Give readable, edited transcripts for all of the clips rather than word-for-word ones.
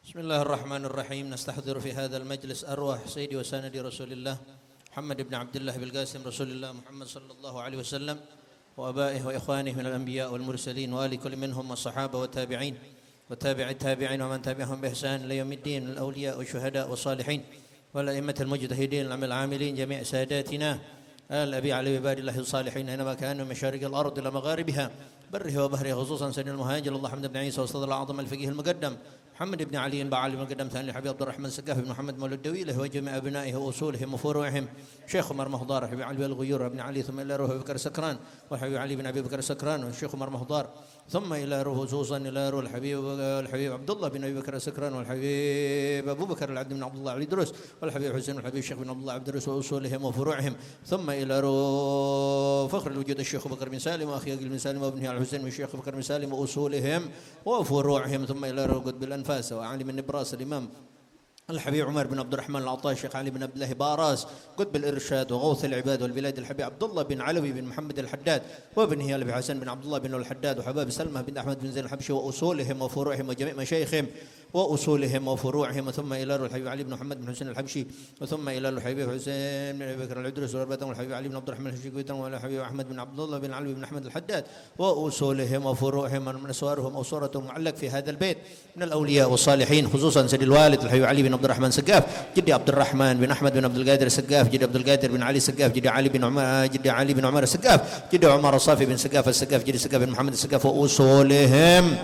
بسم الله الرحمن الرحيم. نستحضر في هذا المجلس أرواح سيدي وسندي رسول الله محمد بن عبد الله بالقاسم رسول الله محمد صلى الله عليه وسلم وأبائه وإخوانه من الأنبياء والمرسلين وآل كل منهم والصحابة والتابعين وتابع التابعين ومن تبعهم بإحسان ليوم الدين من الأولياء والشهداء والصالحين والأئمة المجتهدين العاملين جميع ساداتنا آل أبي علي عباد الله الصالحين أينما كانوا من مشارق الأرض إلى مغاربها بره وبحره خصوصا سيدنا المهاجر الله حمد بن عيسى وأستاذ الأعظم الفقيه المقدم محمد بن علي بعلي المقدم ثاني الحبيب عبد الرحمن السقاف بن محمد مولود الدويله وجميع أبنائه وأصولهم وفروعهم شيخ عمر مهضار الحبيب علي الغيور بن علي ثم إلى روح أبي بكر السكران والحبيب علي بن أبي بكر السكران والشيخ عمر مهضار ثم إلى روح خصوصا إلى روح الحبيب عبد الله بن أبي بكر السكران والحبيب أبو بكر العبد بن عبد الله علي دروس والحبيب حسين والحبيب الشيخ بن عبد الله عبد دروس وأصولهم وفروعهم ثم إلى روح فخر الوجود الشيخ بكر بن سالم وأخي بن سالم وابنه الحسين والشيخ بكر بن سالم وأصولهم وفروعهم ثم إلى روح قطب الأنفاس وعلي بن براس الإمام الحبيب عمر بن عبد الرحمن العطاء الشيخ علي بن عبد الله باراس قطب الإرشاد وغوث العباد والبلاد الحبيب عبد الله بن علوي بن محمد الحداد وابنه أبي حسن بن عبد الله بن الحداد وحباب سلمى بن أحمد بن زين الحبشي وأصولهم وفروعهم وجميع مشايخهم وأصولهم وفروعهم ثم إلى الحبيب علي بن محمد بن حسين الحبشي وثم إلى الحبيب حسين بن أبي بكر العدرس والحبيب علي بن عبد الرحمن الحبشي والحبيب أحمد بن عبد الله بن علوي بن أحمد الحداد وأصولهم وفروعهم من أسوارهم أو صورتهم معلق في هذا البيت من الأولياء والصالحين خصوصا سيد الوالد الحبيب علي بن عبد الرحمن سقاف جدي عبد الرحمن بن أحمد بن عبد القادر سقاف جدي عبد القادر بن علي سقاف جدي علي بن عمر سقاف جدي عمر الصافي بن سقاف السقاف جدي سقاف بن محمد السقاف وأصولهم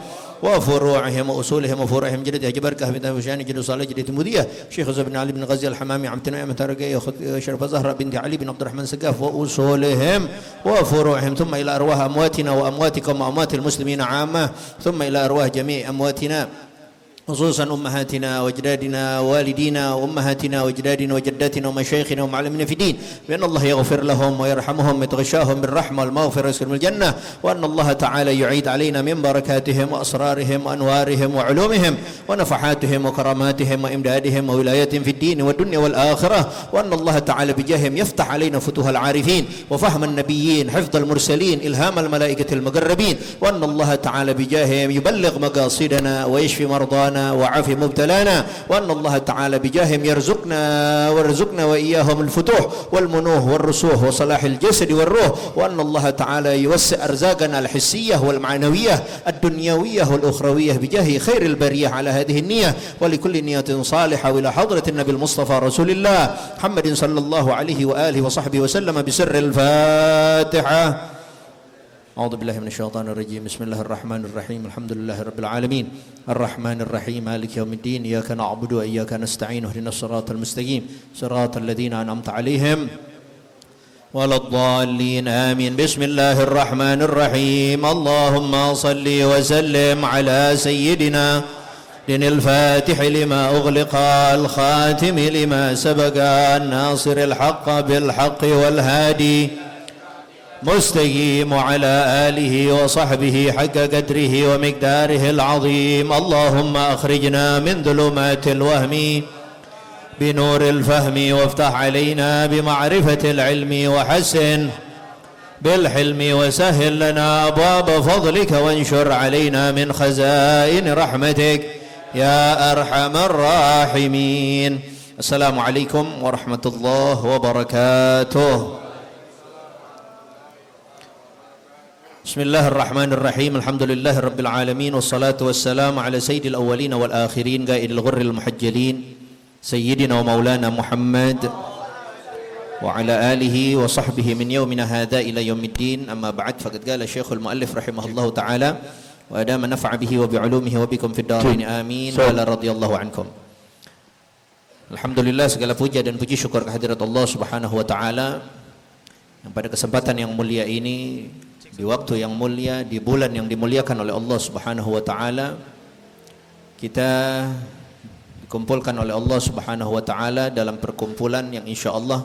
وفروعهم وأصولهم وفروعهم جدد جبركه بن هشام جد صالح جد تمودية شيخ زبير بن علي بن غزي الحمامي عم تنعم ترقي شرف زهرة بنت علي بن عبد الرحمن سقاف وأصولهم وفروعهم ثم إلى أرواح أمواتنا وأمواتكم وأموات المسلمين عامة ثم إلى أرواح جميع أمواتنا خصوصا أمهاتنا وأجدادنا ووالدينا وأمهاتنا وأجدادنا وجداتنا ومشايخنا ومعلمين في الدين بأن الله يغفر لهم ويرحمهم ويتغشاهم بالرحمة والمغفرة ويسكنهم الجنة وأن الله تعالى يعيد علينا من بركاتهم وأسرارهم وأنوارهم وعلومهم ونفحاتهم وكراماتهم وإمدادهم وولايتهم في الدين والدنيا والآخرة وأن الله تعالى بجاههم يفتح علينا فتوح العارفين وفهم النبيين حفظ المرسلين إلهام الملائكة المقربين وأن الله تعالى بجاههم يبلغ مقاصدنا ويشفي مرضانا وعافي مبتلانا وأن الله تعالى بجاههم يرزقنا وإياهم الفتوح والمنوه والرسوح وصلاح الجسد والروح وأن الله تعالى يوسع أرزاقنا الحسية والمعنوية الدنيوية والأخروية بجاه خير البرية على هذه النية ولكل نية صالحة وإلى حضرة النبي المصطفى رسول الله محمد صلى الله عليه وآله وصحبه وسلم بسر الفاتحة. أعوذ بالله من الشيطان الرجيم. بسم الله الرحمن الرحيم. الحمد لله رب العالمين الرحمن الرحيم مالك يوم الدين إياك نعبد وإياك نستعين اهدنا الصراط المستقيم صراط الذين أنعمت عليهم ولا الضالين آمين. بسم الله الرحمن الرحيم. اللهم صل وسلم على سيدنا الفاتح لما أغلق الخاتم لما سبق الناصر الحق بالحق والهادي مستقيم على آله وصحبه حق قدره ومقداره العظيم. اللهم أخرجنا من ظلمات الوهم بنور الفهم وافتح علينا بمعرفة العلم وحسن بالحلم وسهل لنا أبواب فضلك وانشر علينا من خزائن رحمتك يا أرحم الراحمين. السلام عليكم ورحمة الله وبركاته. بسم الله الرحمن الرحيم. الحمد لله رب العالمين والصلاة والسلام على سيد الأولين والآخرين قائد الغر المحجلين سيدنا ومولانا محمد وعلى آله وصحبه من يومنا هذا إلى يوم الدين. أما بعد فقد قال الشيخ المؤلف رحمه الله تعالى وأدام نفع به وبعلومه وبكم في الدارين آمين وعلى رضي الله عنكم. Alhamdulillah segala puja dan puji syukur kehadirat Allah Subhanahu wa taala yang pada kesempatan yang mulia ini di waktu yang mulia, di bulan yang dimuliakan oleh Allah Subhanahu wa taala, kita dikumpulkan oleh Allah Subhanahu wa taala dalam perkumpulan yang insyaallah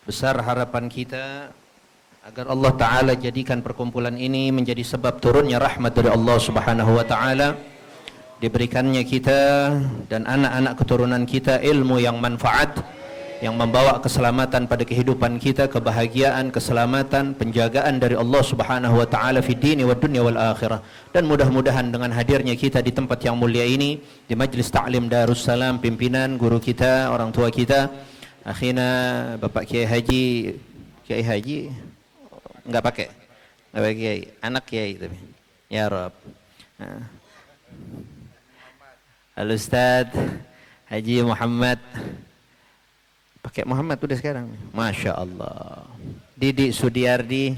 besar harapan kita agar Allah Ta'ala jadikan perkumpulan ini menjadi sebab turunnya rahmat dari Allah Subhanahu wa Ta'ala diberikannya kita dan anak-anak keturunan kita ilmu yang manfaat, yang membawa keselamatan pada kehidupan kita, kebahagiaan, keselamatan, penjagaan dari Allah Subhanahu wa taala fi dini wad dunya wal akhirah. Dan mudah-mudahan dengan hadirnya kita di tempat yang mulia ini, di Majlis Ta'lim Darussalam, pimpinan guru kita, orang tua kita, akhina Bapak Kiai Haji enggak pakai Kiai, anak Kiai tapi. Ya Rabb. Al-Ustaz Haji Muhammad, pakai Muhammad udah sekarang, Masya Allah. Didik Sudiardi,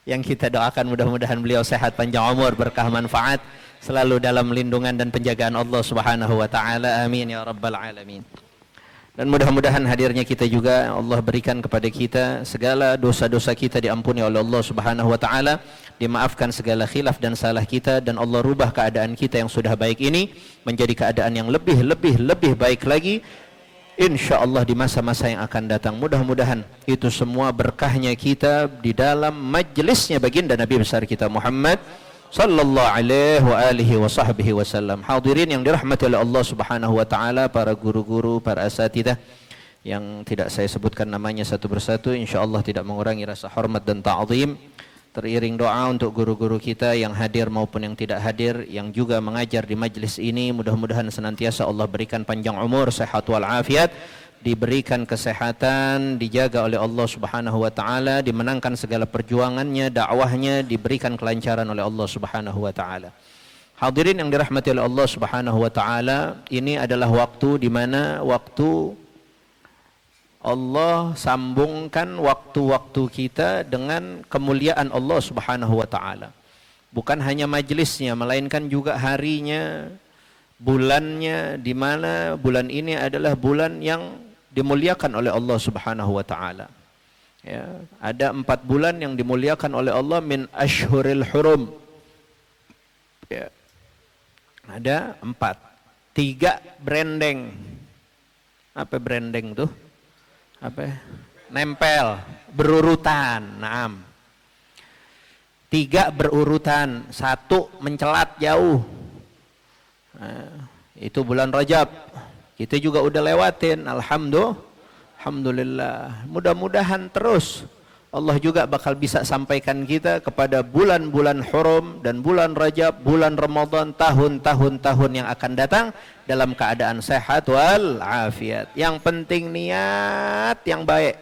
yang kita doakan mudah-mudahan beliau sehat, panjang umur, berkah manfaat, selalu dalam lindungan dan penjagaan Allah Subhanahu wa taala. Amin ya rabbal alamin. Dan mudah-mudahan hadirnya kita juga Allah berikan kepada kita segala dosa-dosa kita diampuni oleh Allah Subhanahu wa taala, dimaafkan segala khilaf dan salah kita, dan Allah rubah keadaan kita yang sudah baik ini menjadi keadaan yang lebih baik lagi insyaallah di masa-masa yang akan datang. Mudah-mudahan itu semua berkahnya kita di dalam majlisnya baginda Nabi besar kita Muhammad sallallahu alaihi wa alihi wa sahbihi wasallam. Hadirin yang dirahmati oleh Allah Subhanahu wa taala, para guru-guru, para asatidzah yang tidak saya sebutkan namanya satu persatu, insyaallah tidak mengurangi rasa hormat dan ta'zim. Teriring doa untuk guru-guru kita yang hadir maupun yang tidak hadir, yang juga mengajar di majlis ini, mudah-mudahan senantiasa Allah berikan panjang umur, sehat wal afiat, diberikan kesehatan, dijaga oleh Allah Subhanahu wa taala, dimenangkan segala perjuangannya, dakwahnya, diberikan kelancaran oleh Allah Subhanahu wa taala. Hadirin yang dirahmati oleh Allah Subhanahu wa taala, ini adalah waktu di mana waktu Allah sambungkan waktu-waktu kita dengan kemuliaan Allah Subhanahu wa taala. Bukan hanya majlisnya, melainkan juga harinya, bulannya, di mana bulan ini adalah bulan yang dimuliakan oleh Allah Subhanahu wa taala. Ya, ada 4 bulan yang dimuliakan oleh Allah min ashhuril hurum. Ya. Ada 4. 3 branding. Apa branding tuh? Apa? Nempel, berurutan. Naam. 3 berurutan, 1 mencelat jauh. Nah, itu bulan Rajab. Kita juga udah lewatin, alhamdulillah. Mudah-mudahan terus Allah juga bakal bisa sampaikan kita kepada bulan-bulan hurum dan bulan Rajab, bulan Ramadan, tahun-tahun yang akan datang dalam keadaan sehat wal afiat. Yang penting niat yang baik,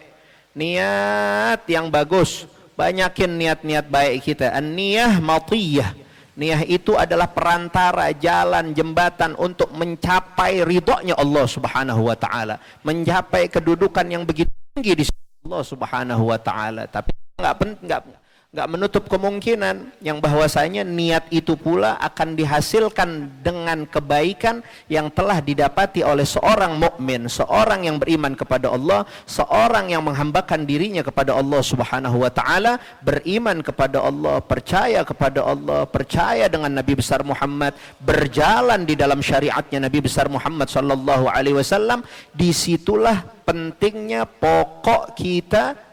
niat yang bagus. Banyakin niat-niat baik kita. An-niyah matiyah. Niyah itu adalah perantara, jalan, jembatan untuk mencapai ridhonya Allah Subhanahu wa taala, mencapai kedudukan yang begitu tinggi di sisi Allah Subhanahu wa taala. Tapi enggak menutup kemungkinan yang bahwasanya niat itu pula akan dihasilkan dengan kebaikan yang telah didapati oleh seorang mukmin, seorang yang beriman kepada Allah, seorang yang menghambakan dirinya kepada Allah Subhanahu wa taala, beriman kepada Allah, percaya dengan Nabi besar Muhammad, berjalan di dalam syariatnya Nabi besar Muhammad sallallahu alaihi wasallam. Disitulah pentingnya pokok kita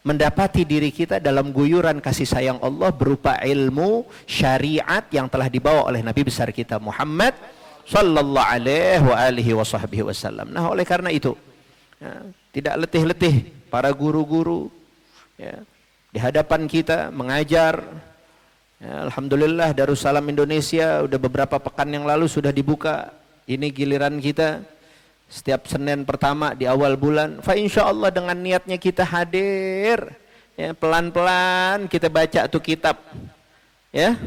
mendapati diri kita dalam guyuran kasih sayang Allah berupa ilmu syariat yang telah dibawa oleh Nabi besar kita Muhammad sallallahu alaihi wasallam. Nah, oleh karena itu ya, tidak letih-letih para guru-guru ya, di hadapan kita mengajar. Ya, alhamdulillah Darussalam Indonesia udah beberapa pekan yang lalu sudah dibuka. Ini giliran kita. Setiap Senin pertama di awal bulan, fa insyaallah dengan niatnya kita hadir, ya, pelan-pelan kita baca tuh kitab, ya.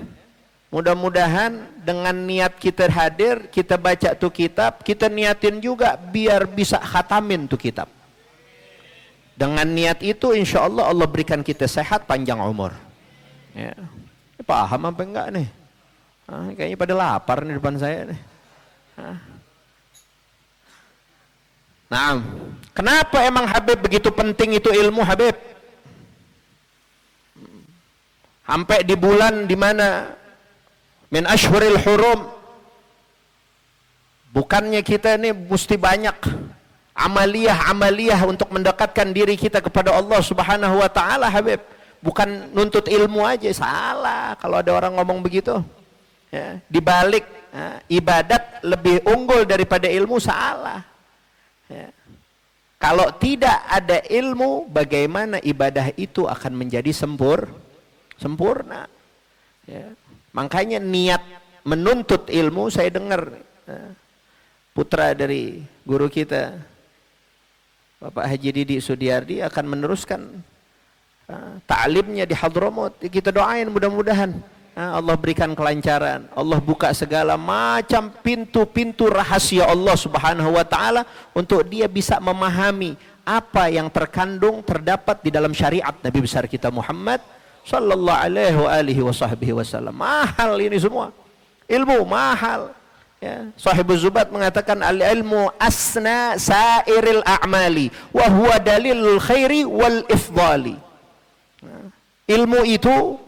Mudah-mudahan dengan niat kita hadir, kita baca tuh kitab, kita niatin juga biar bisa khatamin tuh kitab. Dengan niat itu insyaallah Allah berikan kita sehat panjang umur. Ya. Paham apa enggak nih? Kayaknya pada lapar nih depan saya nih. Nah, kenapa emang Habib begitu penting itu ilmu Habib? Sampai di bulan di mana min ashhuril hurum, bukannya kita ini mesti banyak amaliyah untuk mendekatkan diri kita kepada Allah Subhanahu wa taala Habib. Bukan nuntut ilmu aja, salah kalau ada orang ngomong begitu. Ya, dibalik ibadat lebih unggul daripada ilmu, salah. Ya. Kalau tidak ada ilmu, bagaimana ibadah itu akan menjadi sempurna? Ya. Makanya niat menuntut ilmu, saya dengar putra dari guru kita Bapak Haji Didi Sudiardi akan meneruskan ta'limnya di Hadramut. Kita doain mudah-mudahan Allah berikan kelancaran, Allah buka segala macam pintu-pintu rahasia Allah Subhanahu wa taala untuk dia bisa memahami apa yang terdapat di dalam syariat Nabi besar kita Muhammad sallallahu alaihi wasallam. Mahal ini semua. Ilmu mahal. Ya. Sahibuz Zubat mengatakan al-ilmu asna sairil a'mali wa huwa dalilul khairi wal ifdali. Ilmu itu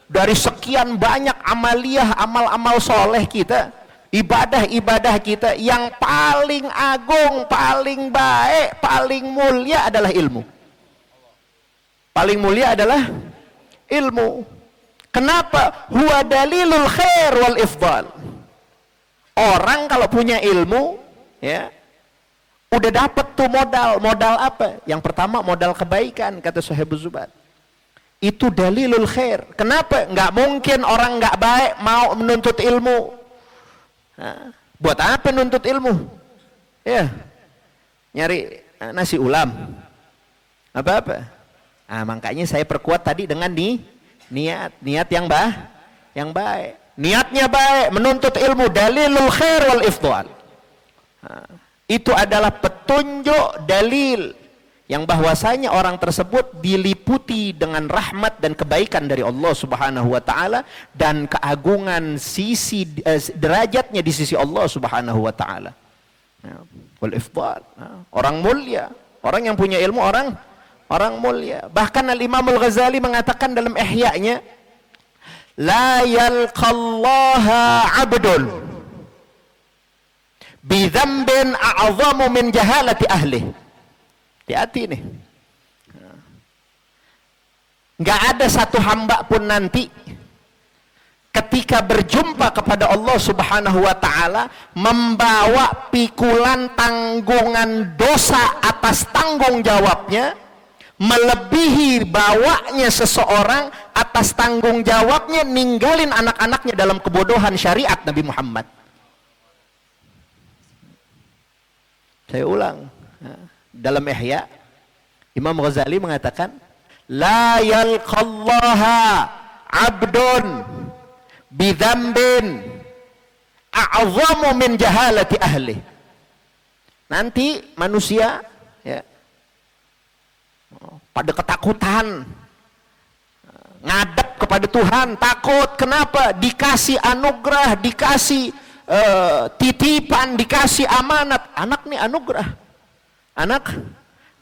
dari sekian banyak amaliyah, amal-amal soleh kita, ibadah-ibadah kita, yang paling agung, paling baik, paling mulia adalah ilmu. Paling mulia adalah ilmu. Kenapa? Huwa dalilul khair wal ifdal. Orang kalau punya ilmu, ya, udah dapat tuh modal apa? Yang pertama modal kebaikan, kata Sahibuz Zubat. Itu dalilul khair. Kenapa? Nggak mungkin orang nggak baik mau menuntut ilmu. Nah, buat apa menuntut ilmu? Ya, nyari nasi ulam. Apa-apa. Nah, makanya saya perkuat tadi dengan niat yang baik. Niatnya baik, menuntut ilmu, dalilul khair wal ifdal. Nah, itu adalah petunjuk dalil yang bahwasanya orang tersebut diliputi dengan rahmat dan kebaikan dari Allah Subhanahu wa taala dan keagungan sisi derajatnya di sisi Allah Subhanahu wa taala. Wal ifdal. Orang mulia, orang yang punya ilmu, orang mulia. Bahkan Al-Imam Al-Ghazali mengatakan dalam Ihya-nya, la yalqallaha 'abdun bi dzambin a'zamu min jahalati ahlihi. Hati-hati nih. Nggak ada satu hamba pun nanti ketika berjumpa kepada Allah Subhanahu wa taala membawa pikulan tanggungan dosa atas tanggung jawabnya melebihi bawanya seseorang atas tanggung jawabnya ninggalin anak-anaknya dalam kebodohan syariat Nabi Muhammad. Saya ulang. Dalam Ihya, Imam Ghazali mengatakan, la yalqallaha 'abdun bidzambin a'zamu min jahalati ahli. Nanti manusia, ya, pada ketakutan, ngadep kepada Tuhan, takut. Kenapa? Dikasih anugerah, dikasih titipan, dikasih amanat. Anak nih anugerah.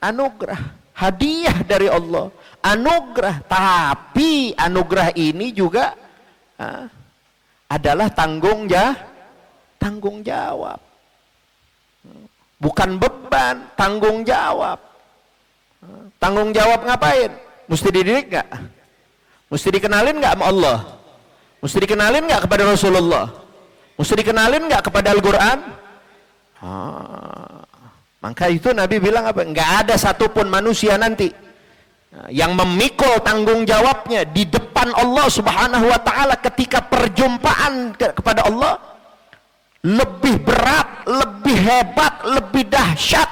Anugerah, hadiah dari Allah, anugerah. Tapi anugerah ini juga adalah tanggung jawab, bukan beban, tanggung jawab. Tanggung jawab ngapain? Mesti dididik nggak? Mesti dikenalin nggak sama Allah? Mesti dikenalin nggak kepada Rasulullah? Mesti dikenalin nggak kepada Al-Quran? Maka itu Nabi bilang apa? Nggak ada satupun manusia nanti yang memikul tanggung jawabnya di depan Allah Subhanahu wa taala ketika perjumpaan kepada Allah lebih berat, lebih hebat, lebih dahsyat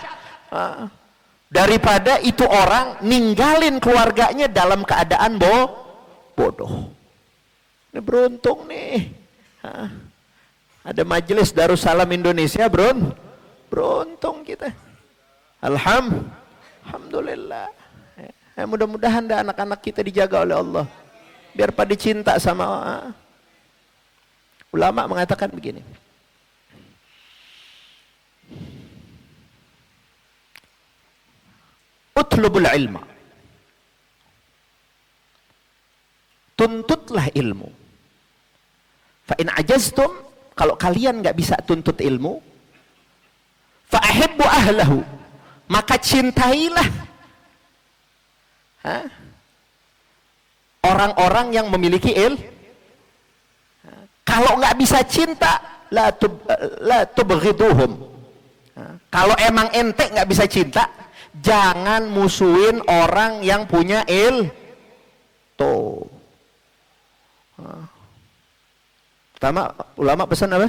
daripada itu orang ninggalin keluarganya dalam keadaan bodoh. Ini beruntung nih. Ada majelis Darussalam Indonesia, beruntung kita. Alhamdulillah. Mudah-mudahan anak-anak kita dijaga oleh Allah biar pada cinta sama ulama mengatakan begini. Utlubul ilma. Tuntutlah ilmu. Fa in ajaztum, kalau kalian nggak bisa tuntut ilmu, fa ahibbu ahlahu, maka cintailah orang-orang yang memiliki ilmu. Kalau nggak bisa cinta, la tubghiduhum. Kalau emang ente nggak bisa cinta, jangan musuhin orang yang punya tuh. Pertama, ulama pesan apa?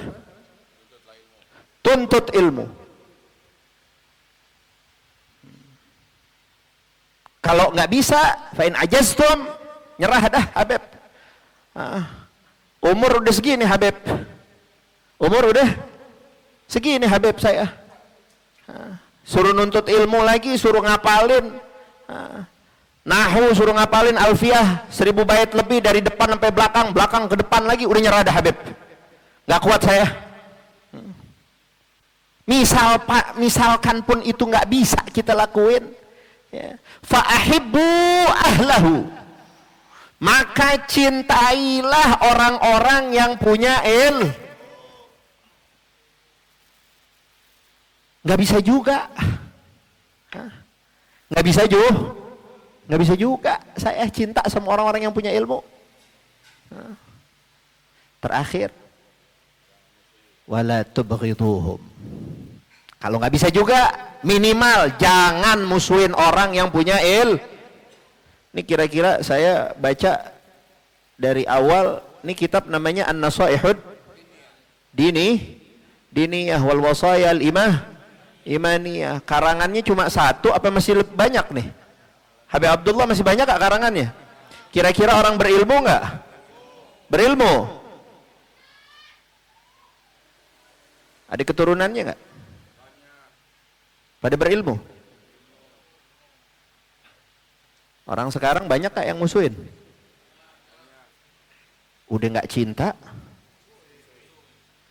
Tuntut ilmu. Kalau nggak bisa, fa'in ajaztum, nyerah dah Habib. Umur udah segini Habib. Umur udah segini Habib saya. Suruh nuntut ilmu lagi, suruh ngapalin. Nahu suruh ngapalin alfiyah 1000 bait lebih dari depan sampai belakang, belakang ke depan lagi, udah nyerah dah Habib. Nggak kuat saya. Misalkan pun itu nggak bisa kita lakuin. Ya. Fa'ahibbu ahlahu, maka cintailah orang-orang yang punya nggak bisa juga, nggak bisa juga saya cinta sama orang-orang yang punya ilmu. Terakhir, wala tubghiduhum. Kalau nggak bisa juga, minimal jangan musuhin orang yang punya Ini kira-kira saya baca dari awal. Ini kitab namanya An-Nasaihud Diniyah wal Wasaya Imaniyah. Karangannya cuma satu, apa masih banyak nih? Habib Abdullah masih banyak gak karangannya? Kira-kira orang berilmu nggak? Berilmu? Ada keturunannya nggak? Pada berilmu. Orang sekarang banyak kak yang musuhin. Udah nggak cinta,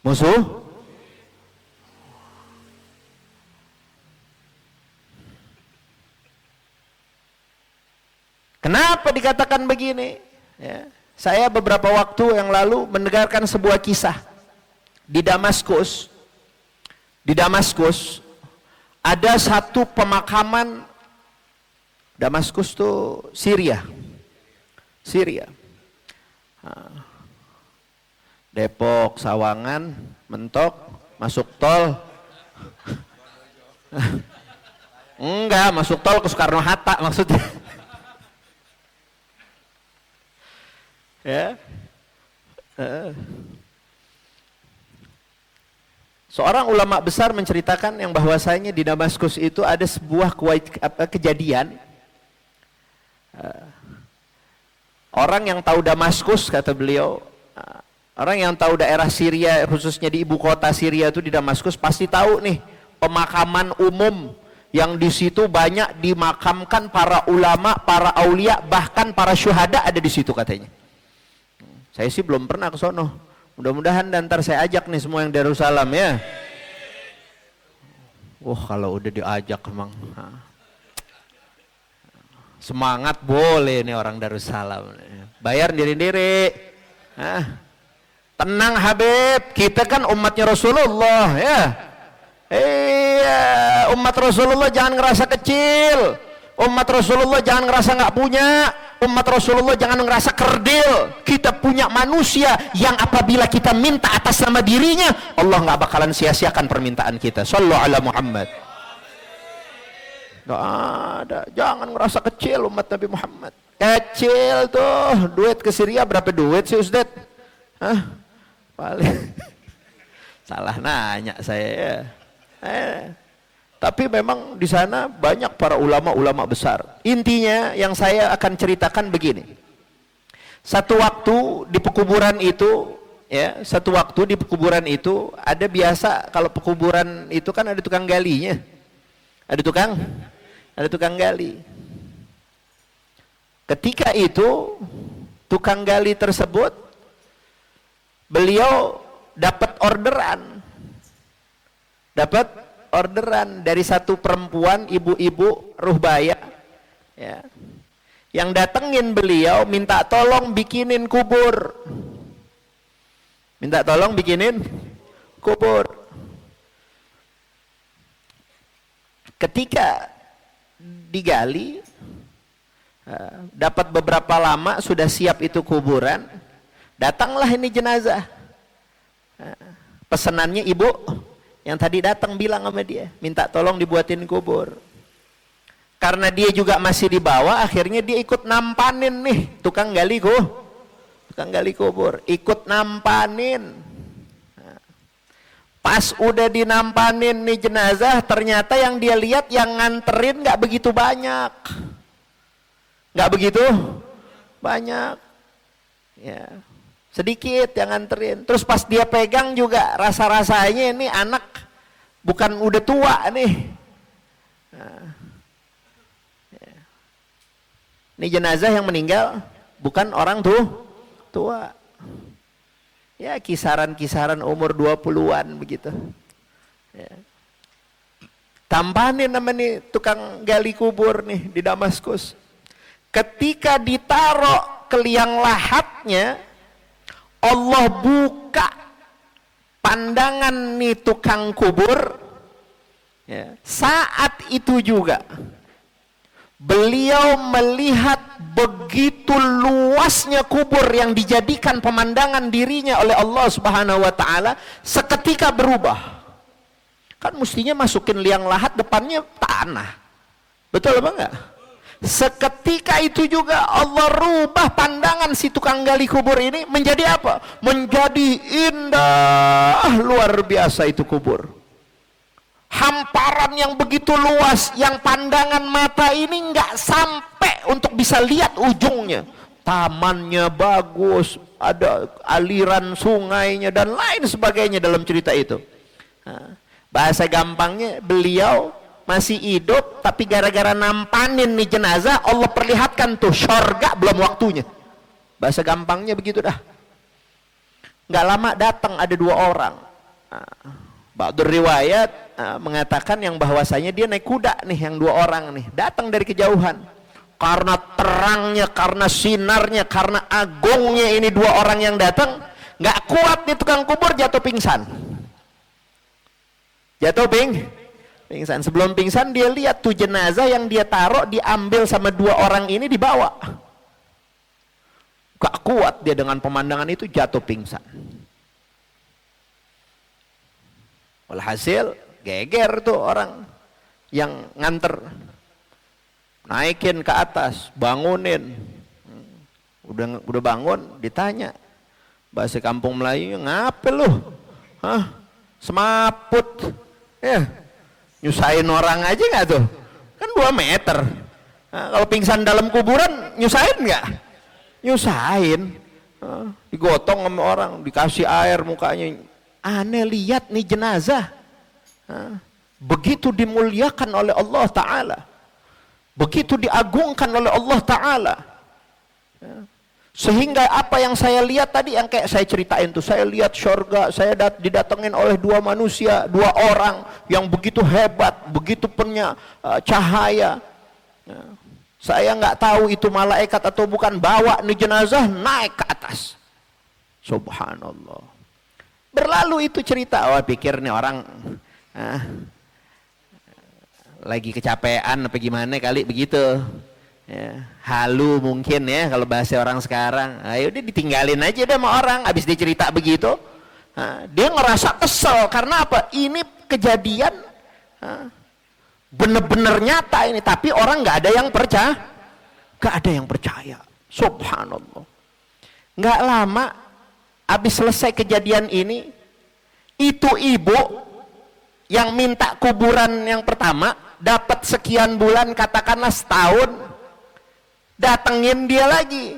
musuh. Kenapa dikatakan begini? Ya. Saya beberapa waktu yang lalu mendengarkan sebuah kisah di Damaskus. Di Damaskus ada satu pemakaman. Damaskus tuh Syria. Depok, Sawangan, mentok, masuk tol. Enggak, masuk tol ke Soekarno-Hatta maksudnya. Ya. Seorang ulama besar menceritakan yang bahwasanya di Damaskus itu ada sebuah kejadian. Orang yang tahu Damaskus, kata beliau, orang yang tahu daerah Syria, khususnya di ibu kota Syria itu di Damaskus, pasti tahu nih pemakaman umum yang di situ banyak dimakamkan para ulama, para aulia, bahkan para syuhada ada di situ katanya. Saya sih belum pernah ke sono. Mudah-mudahan dan ntar saya ajak nih semua yang Darussalam ya. Kalau udah diajak emang semangat boleh nih orang Darussalam. Bayar diri-diri. Tenang Habib, kita kan umatnya Rasulullah ya. Umat Rasulullah jangan ngerasa kecil. Umat Rasulullah jangan ngerasa nggak punya. Umat Rasulullah jangan ngerasa kerdil. Kita punya manusia yang apabila kita minta atas nama dirinya, Allah nggak bakalan sia-siakan permintaan kita. Sallallahu ala Muhammad. Nggak ada. Jangan ngerasa kecil umat Nabi Muhammad. Kecil tuh. Duit ke Syria berapa duit sih Ustaz? Paling salah nanya saya ya. Tapi memang di sana banyak para ulama-ulama besar. Intinya yang saya akan ceritakan begini. Satu waktu di pekuburan itu ada biasa kalau pekuburan itu kan ada tukang galinya. Ada tukang gali. Ketika itu tukang gali tersebut beliau dapat orderan dari satu perempuan, ibu-ibu ruhbaya ya, yang datengin beliau minta tolong bikinin kubur. Ketika digali, dapat beberapa lama sudah siap itu kuburan, datanglah ini jenazah pesenannya ibu yang tadi datang bilang sama dia, minta tolong dibuatin kubur. Karena dia juga masih di bawah, akhirnya dia ikut nampanin nih tukang gali kubur, ikut nampanin. Pas udah dinampanin nih jenazah, ternyata yang dia lihat yang nganterin nggak begitu banyak, ya, sedikit yang nganterin. Terus pas dia pegang juga rasa-rasanya ini anak bukan udah tua nih. Ini jenazah yang meninggal bukan orang tua. Ya, kisaran umur 20-an begitu. Ya. Tampanin nama nih tukang gali kubur nih di Damaskus. Ketika ditaruh ke liang lahatnya, Allah buka pandangan nih tukang kubur. Ya. Saat itu juga beliau melihat begitu luasnya kubur yang dijadikan pemandangan dirinya oleh Allah Subhanahu wa taala, seketika berubah. Kan mestinya masukin liang lahat, depannya tanah. Betul apa enggak? Seketika itu juga Allah rubah pandangan si tukang gali kubur ini menjadi apa? Menjadi indah, luar biasa itu kubur. Hamparan yang begitu luas, yang pandangan mata ini nggak sampai untuk bisa lihat ujungnya. Tamannya bagus, ada aliran sungainya dan lain sebagainya dalam cerita itu. Nah, bahasa gampangnya, beliau masih hidup, tapi gara-gara nampanin nih jenazah, Allah perlihatkan tuh syurga belum waktunya. Bahasa gampangnya begitu dah. Nggak lama datang ada 2 orang. Ba'dur riwayat mengatakan yang bahwasanya dia naik kuda nih, yang 2 orang nih datang dari kejauhan. Karena terangnya, karena sinarnya, karena agungnya ini 2 orang yang datang, nggak kuat nih tukang kubur, jatuh pingsan. Pingsan. Sebelum pingsan dia lihat tuh jenazah yang dia taruh diambil sama 2 orang ini, dibawa. Gak kuat dia dengan pemandangan itu, jatuh pingsan. Walhasil geger tuh orang yang nganter, naikin ke atas, bangunin. Udah bangun, ditanya bahasa kampung Melayu, ngapain lu? Hah? Semaput. Ya, nyusahin orang aja nggak tuh? Kan 2 meter. Nah, kalau pingsan dalam kuburan nyusahin nggak? Nyusahin. Digotong sama orang, dikasih air mukanya. Aneh lihat nih jenazah, begitu dimuliakan oleh Allah Ta'ala, begitu diagungkan oleh Allah Ta'ala, sehingga apa yang saya lihat tadi, yang kayak saya ceritain tuh, saya lihat syurga, saya didatengin oleh 2 manusia, 2 orang yang begitu hebat, begitu punya cahaya. Saya nggak tahu itu malaikat atau bukan, bawa nih jenazah naik ke atas. Subhanallah. Berlalu itu cerita, pikir nih orang lagi kecapean apa gimana kali begitu. Ya, halu mungkin ya kalau bahasa orang sekarang. Ayo udah ditinggalin aja deh sama orang, habis dia cerita begitu. Dia ngerasa kesel karena apa? Ini kejadian bener-bener nyata ini, tapi orang nggak ada yang percaya. Nggak ada yang percaya. Subhanallah. Nggak lama habis selesai kejadian ini, itu ibu yang minta kuburan yang pertama dapat sekian bulan, katakanlah setahun, datengin dia lagi.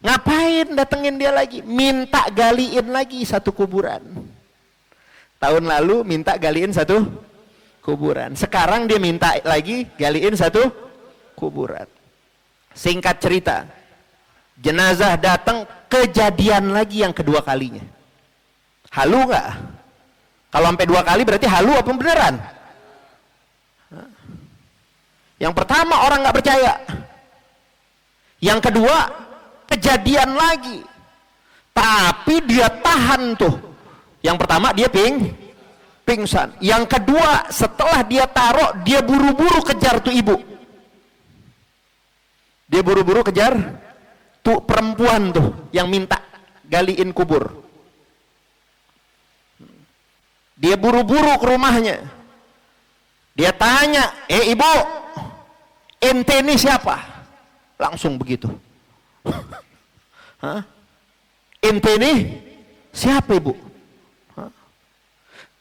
Ngapain datengin dia lagi? Minta galiin lagi 1 kuburan. Tahun lalu minta galiin 1 kuburan. Sekarang dia minta lagi galiin 1 kuburan. Singkat cerita, jenazah datang, kejadian lagi yang kedua kalinya. Halu nggak? Kalau sampai 2 kali berarti halu apa beneran? Yang pertama orang nggak percaya. Yang kedua kejadian lagi, tapi dia tahan tuh. Yang pertama dia pingsan. Yang kedua setelah dia taruh, dia buru-buru kejar tuh ibu. Dia buru-buru kejar tuh perempuan tuh yang minta galiin kubur. Dia buru-buru ke rumahnya. Dia tanya, ibu, ente ini siapa? Langsung begitu. Hah? Ente ini siapa ibu? Hah?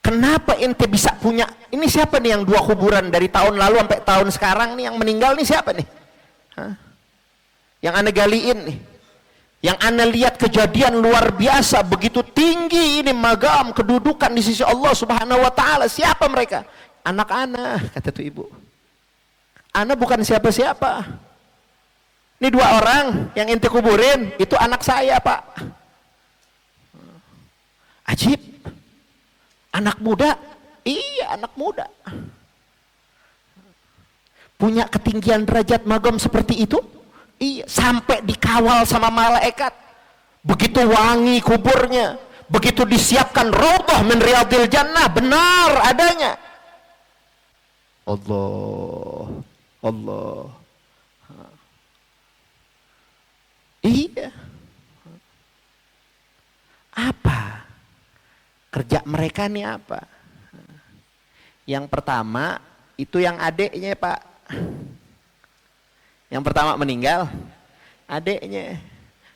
Kenapa ente bisa punya? Ini siapa nih yang 2 kuburan dari tahun lalu sampai tahun sekarang nih yang meninggal nih siapa nih? Hah? Yang ane galiin nih. Yang ane lihat kejadian luar biasa, begitu tinggi ini magam kedudukan di sisi Allah Subhanahu wa taala. Siapa mereka? Anak-anak, kata tuh ibu. Ana bukan siapa-siapa. Ini 2 orang yang ente kuburin, itu anak saya, Pak. Ajib. Anak muda? Iya, anak muda. Punya ketinggian derajat magam seperti itu? Iya, sampai dikawal sama malaikat. Begitu wangi kuburnya, begitu disiapkan raudhah min riyadil jannah, benar adanya. Allah. Iya. Apa kerja mereka nih apa? Yang pertama itu yang adeknya, Pak. Yang pertama meninggal, adeknya.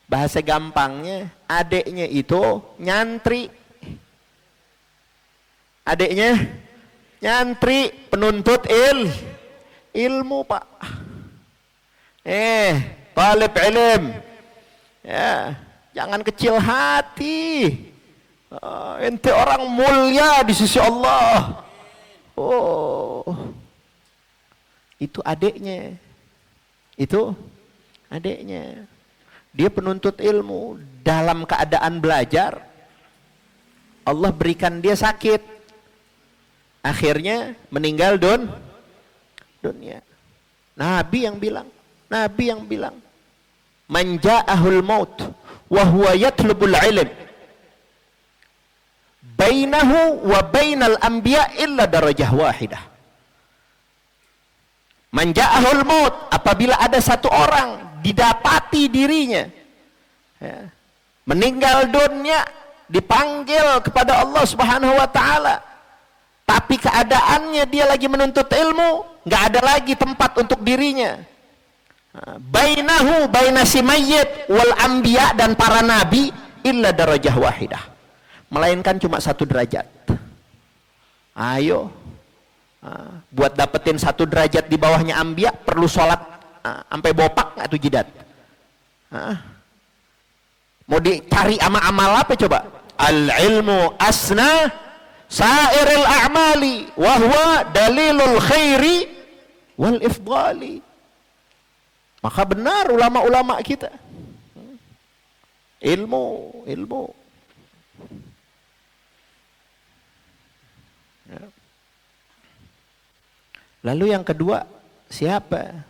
Bahasa gampangnya, adeknya itu nyantri. Adeknya nyantri, penuntut ilmu, Pak. Talib ilm. Ya, jangan kecil hati. Ente orang mulia di sisi Allah. Itu adeknya. Itu adeknya. Dia penuntut ilmu, dalam keadaan belajar Allah berikan dia sakit, akhirnya meninggal dunia. Nabi yang bilang man ja'ahul maut wa huwa yatlubul ilm bainahu wa bainal anbiya illa darajah wahidah. Man ja'ahul maut, apabila ada satu orang didapati dirinya meninggal dunia, dipanggil kepada Allah Subhanahu wa taala, tapi keadaannya dia lagi menuntut ilmu, nggak ada lagi tempat untuk dirinya. Bainahu baina si mayyit wal anbiya, dan para nabi, illa darajah wahidah, melainkan cuma 1 derajat. Ayo, buat dapetin 1 derajat di bawahnya anbiya perlu sholat sampai bopak nggak tuh jidat? Mau dicari amal apa coba? Al ilmu asna sairil a'mali wa huwa dalilul khairi wal ifdali. Maka benar ulama-ulama kita, ilmu. Lalu yang kedua siapa?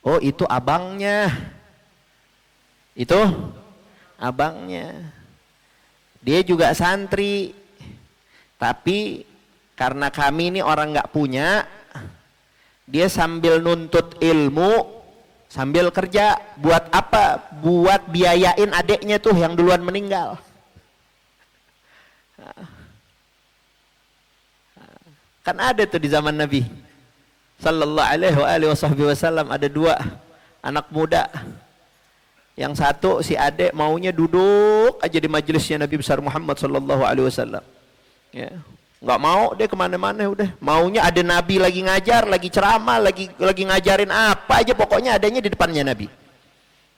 Oh, itu abangnya. Itu abangnya. Dia juga santri, tapi karena kami ini orang nggak punya, dia sambil nuntut ilmu sambil kerja. Buat apa? Buat biayain adeknya tuh yang duluan meninggal. Kan ada tuh di zaman Nabi sallallahu alaihi wasallam, ada 2 anak muda. Yang satu si adek maunya duduk aja di majelisnya Nabi besar Muhammad sallallahu alaihi wasallam. Ya, nggak mau dia kemana-mana, udah maunya ada Nabi lagi ngajar, lagi ceramah, lagi ngajarin apa aja, pokoknya adanya di depannya Nabi.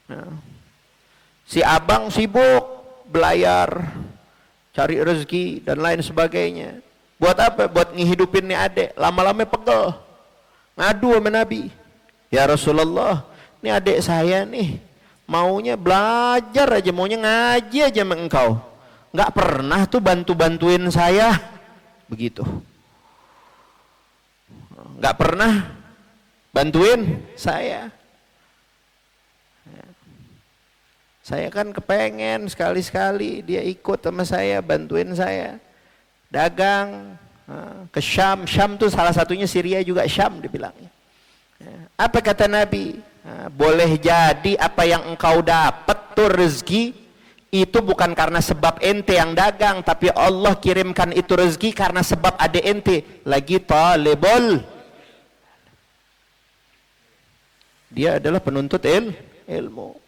Nah, si abang sibuk belayar, cari rezeki dan lain sebagainya. Buat apa? Buat ngehidupin nih adek. Lama-lama pegel, ngadu sama Nabi, ya Rasulullah, ini adek saya nih maunya belajar aja, maunya ngaji aja sama engkau, nggak pernah tuh bantuin saya begitu, nggak pernah bantuin saya. Saya kan kepengen sekali-sekali dia ikut sama saya, bantuin saya dagang ke Syam. Syam tuh salah satunya Syria juga Syam dibilangnya. Apa kata Nabi? Boleh jadi apa yang engkau dapat tuh rezeki itu bukan karena sebab ente yang dagang, tapi Allah kirimkan itu rezeki karena sebab ada ente lagi talibul. Dia adalah penuntut ilmu.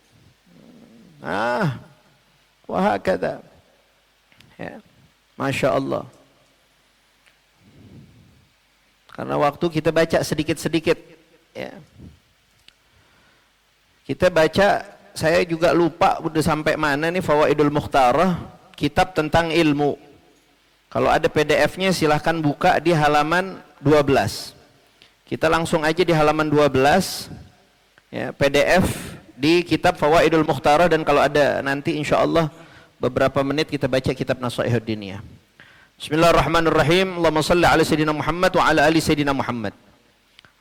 Wahakadha. Ya. Masya Allah. Karena waktu kita baca sedikit-sedikit. Ya. Kita baca, saya juga lupa udah sampai mana nih Fawaidul Mukhtarah, kitab tentang ilmu. Kalau ada PDF-nya silahkan buka di halaman 12. Kita langsung aja di halaman 12. Ya, PDF di kitab Fawaidul Mukhtarah, dan kalau ada nanti insyaallah beberapa menit kita baca kitab Nasaihud Diniyah. Bismillahirrahmanirrahim. Allahumma salli ala sayyidina Muhammad wa ala ali sayyidina Muhammad.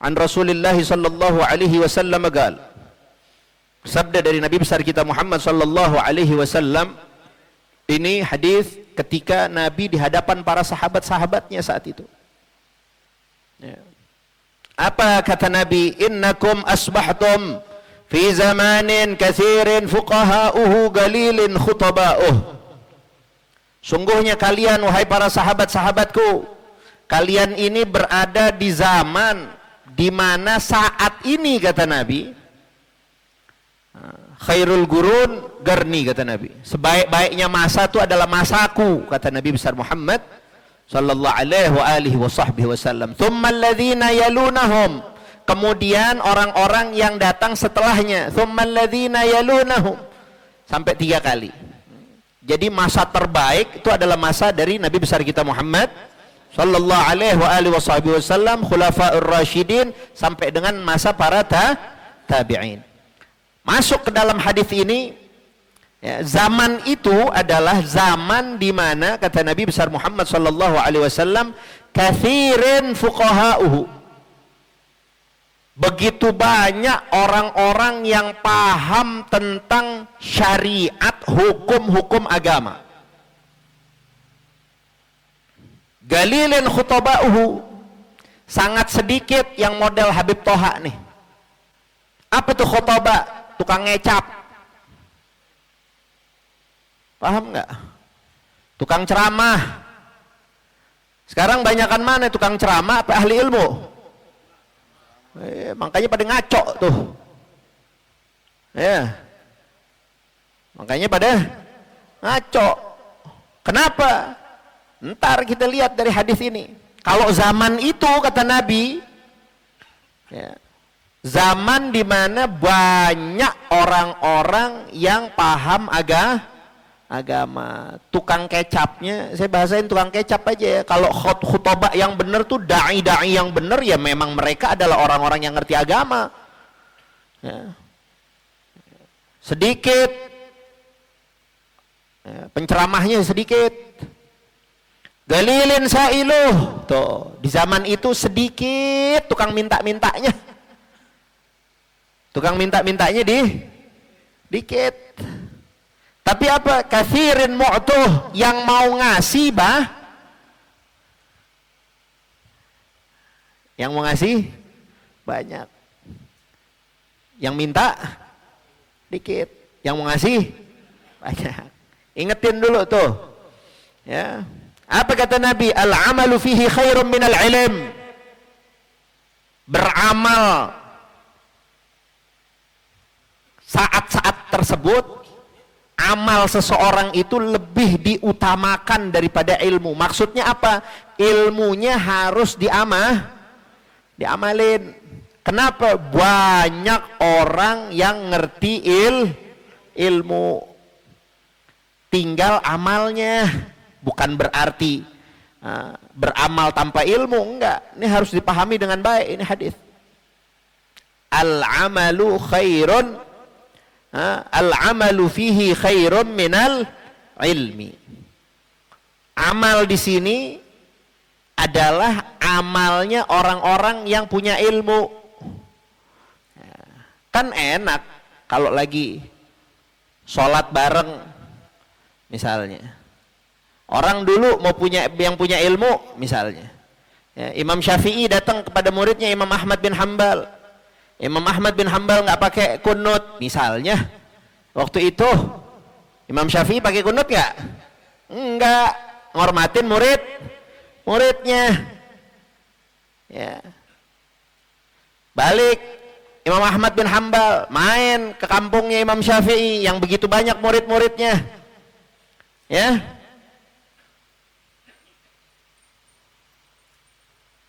An Rasulillah sallallahu alaihi wasallam qala. Sabda dari Nabi besar kita Muhammad sallallahu alaihi wasallam. Ini hadis ketika Nabi di hadapan para sahabat-sahabatnya saat itu. Ya. Apa kata Nabi? Innakum asbahtum fi zamanin kathirin fuqaha'uhu galilin khutaba'uh. Sungguhnya kalian, wahai para sahabat-sahabatku, kalian ini berada di zaman di mana saat ini, kata Nabi, khairul gurun garni, kata Nabi. Sebaik-baiknya masa itu adalah masaku, kata Nabi besar Muhammad sallallahu alaihi wasallam. Thumma alladhina yalunahum. Kemudian orang-orang yang datang setelahnya. Thumma alladhina yalunahum. Sampai 3 kali. Jadi masa terbaik itu adalah masa dari Nabi besar kita Muhammad sallallahu alaihi wasallam, khulafaur rasyidin, sampai dengan masa para tabi'in. Masuk ke dalam hadis ini, ya, zaman itu adalah zaman di mana kata Nabi besar Muhammad sallallahu alaihi wasallam, kathirin fuqaha'uhu. Begitu banyak orang-orang yang paham tentang syariat, hukum-hukum agama. Galilin khutaba'uhu. Sangat sedikit yang model Habib Toha nih. Apa tuh khutaba? Tukang ngecap. Paham nggak? Tukang ceramah. Sekarang banyakan mana tukang ceramah apa ahli ilmu? Makanya pada ngaco tuh. Ya. Makanya pada ngaco. Kenapa? Ntar kita lihat dari hadis ini. Kalau zaman itu kata Nabi, ya, zaman di mana banyak orang-orang yang paham agama. Tukang kecapnya, saya bahasain tukang kecap aja ya. Kalau khutbah yang benar tuh, dai-dai yang benar, ya memang mereka adalah orang-orang yang ngerti agama. Ya. Sedikit, ya, penceramahnya sedikit. Galilin sailuh. Tuh, di zaman itu sedikit tukang minta-mintanya. Tukang minta-mintanya dikit. Tapi apa? Kathirin mu'tuh, yang mau ngasih yang mau ngasih banyak. Yang minta dikit. Yang mau ngasih banyak. Ingetin dulu tuh. Ya. Apa kata Nabi? Al-amalu fihi khairum minal ilm. Beramal saat-saat tersebut, amal seseorang itu lebih diutamakan daripada ilmu. Maksudnya apa? Ilmunya harus diamalin. Kenapa? Banyak orang yang ngerti ilmu, tinggal amalnya. Bukan berarti beramal tanpa ilmu, enggak. Ini harus dipahami dengan baik ini hadis. Al-amalu khairun, al-amalu fihi khairun minal ilmi. Amal di sini adalah amalnya orang-orang yang punya ilmu. Kan enak kalau lagi sholat bareng misalnya. Orang dulu mau yang punya ilmu misalnya. Ya, Imam Syafi'i datang kepada muridnya Imam Ahmad bin Hanbal. Imam Ahmad bin Hanbal nggak pakai kunut misalnya. Waktu itu Imam Syafi'i pakai kunut nggak? Enggak, ngormatin muridnya. Ya. Balik Imam Ahmad bin Hambal main ke kampungnya Imam Syafi'i yang begitu banyak murid-muridnya. Ya.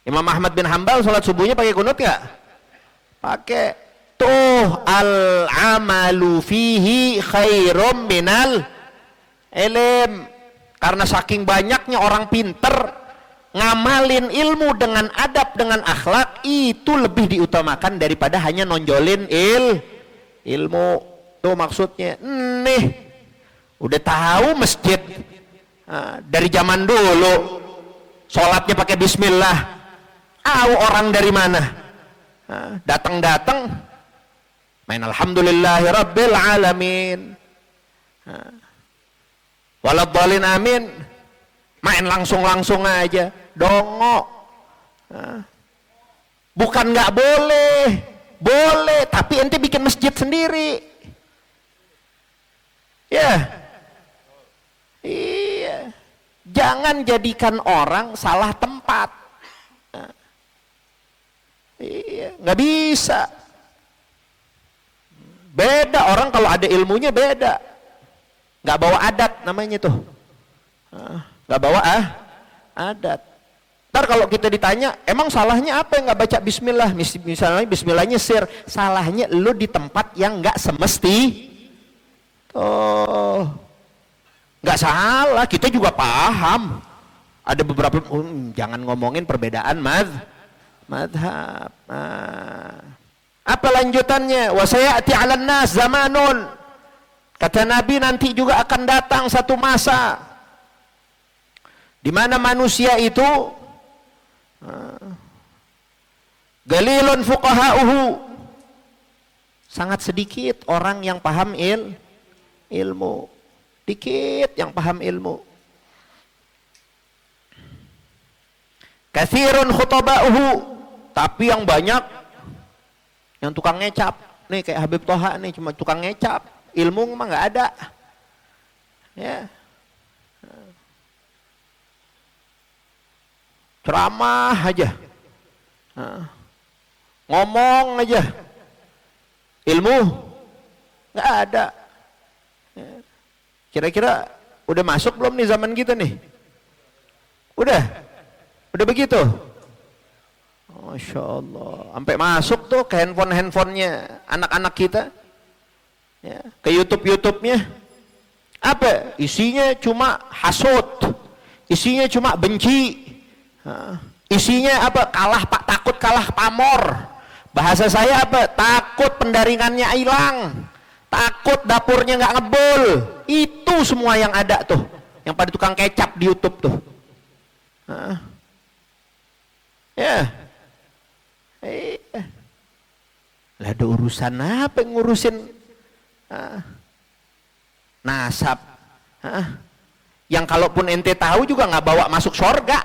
Imam Ahmad bin Hambal sholat subuhnya pakai kunut nggak? Pakai. Tuh al-amalu fihi khairum minal ilm. Karena saking banyaknya orang pinter ngamalin ilmu dengan adab, dengan akhlak, itu lebih diutamakan daripada hanya nonjolin ilmu. Tuh maksudnya nih udah tahu masjid dari zaman dulu sholatnya pakai bismillah, tahu orang dari mana, datang-datang main alhamdulillahi rabbil alamin, waladhdallin amin, main langsung aja, dongok. Bukan nggak boleh, tapi ente bikin masjid sendiri. Ya, iya, jangan jadikan orang salah tempat. Iya, nggak bisa. Beda orang kalau ada ilmunya beda, nggak bawa adat namanya tuh, nggak bawa adat. Ntar kalau kita ditanya, emang salahnya apa yang nggak baca bismillah? Misalnya bismillahnya sir, salahnya lu di tempat yang nggak semesti. Oh, nggak salah, kita juga paham. Ada beberapa, jangan ngomongin perbedaan madhab. Apa lanjutannya? Wa sayati 'alan nas zamanun. Kata Nabi, nanti juga akan datang satu masa di mana manusia itu galilun fuqaha'uhu, sangat sedikit orang yang paham ilmu. Dikit yang paham ilmu. Katsirun khutaba'uhu, tapi yang banyak yang tukang ngecap nih, kayak Habib Toha nih, cuma tukang ngecap, ilmu mah nggak ada. Ya, ceramah aja, ngomong aja, ilmu nggak ada. Kira-kira udah masuk belum nih zaman kita nih? Udah begitu. Masya Allah, sampai masuk tuh ke handphonenya anak-anak kita, ya, ke YouTube-nya, apa isinya? Cuma hasut, isinya cuma benci, isinya apa? Takut kalah pamor. Bahasa saya apa? Takut pendaringannya hilang, takut dapurnya nggak ngebul. Itu semua yang ada tuh, yang pada tukang kecap di YouTube tuh. Ya. Lah ada urusan apa ngurusin nasab? Yang kalaupun ente tahu juga nggak bawa masuk surga.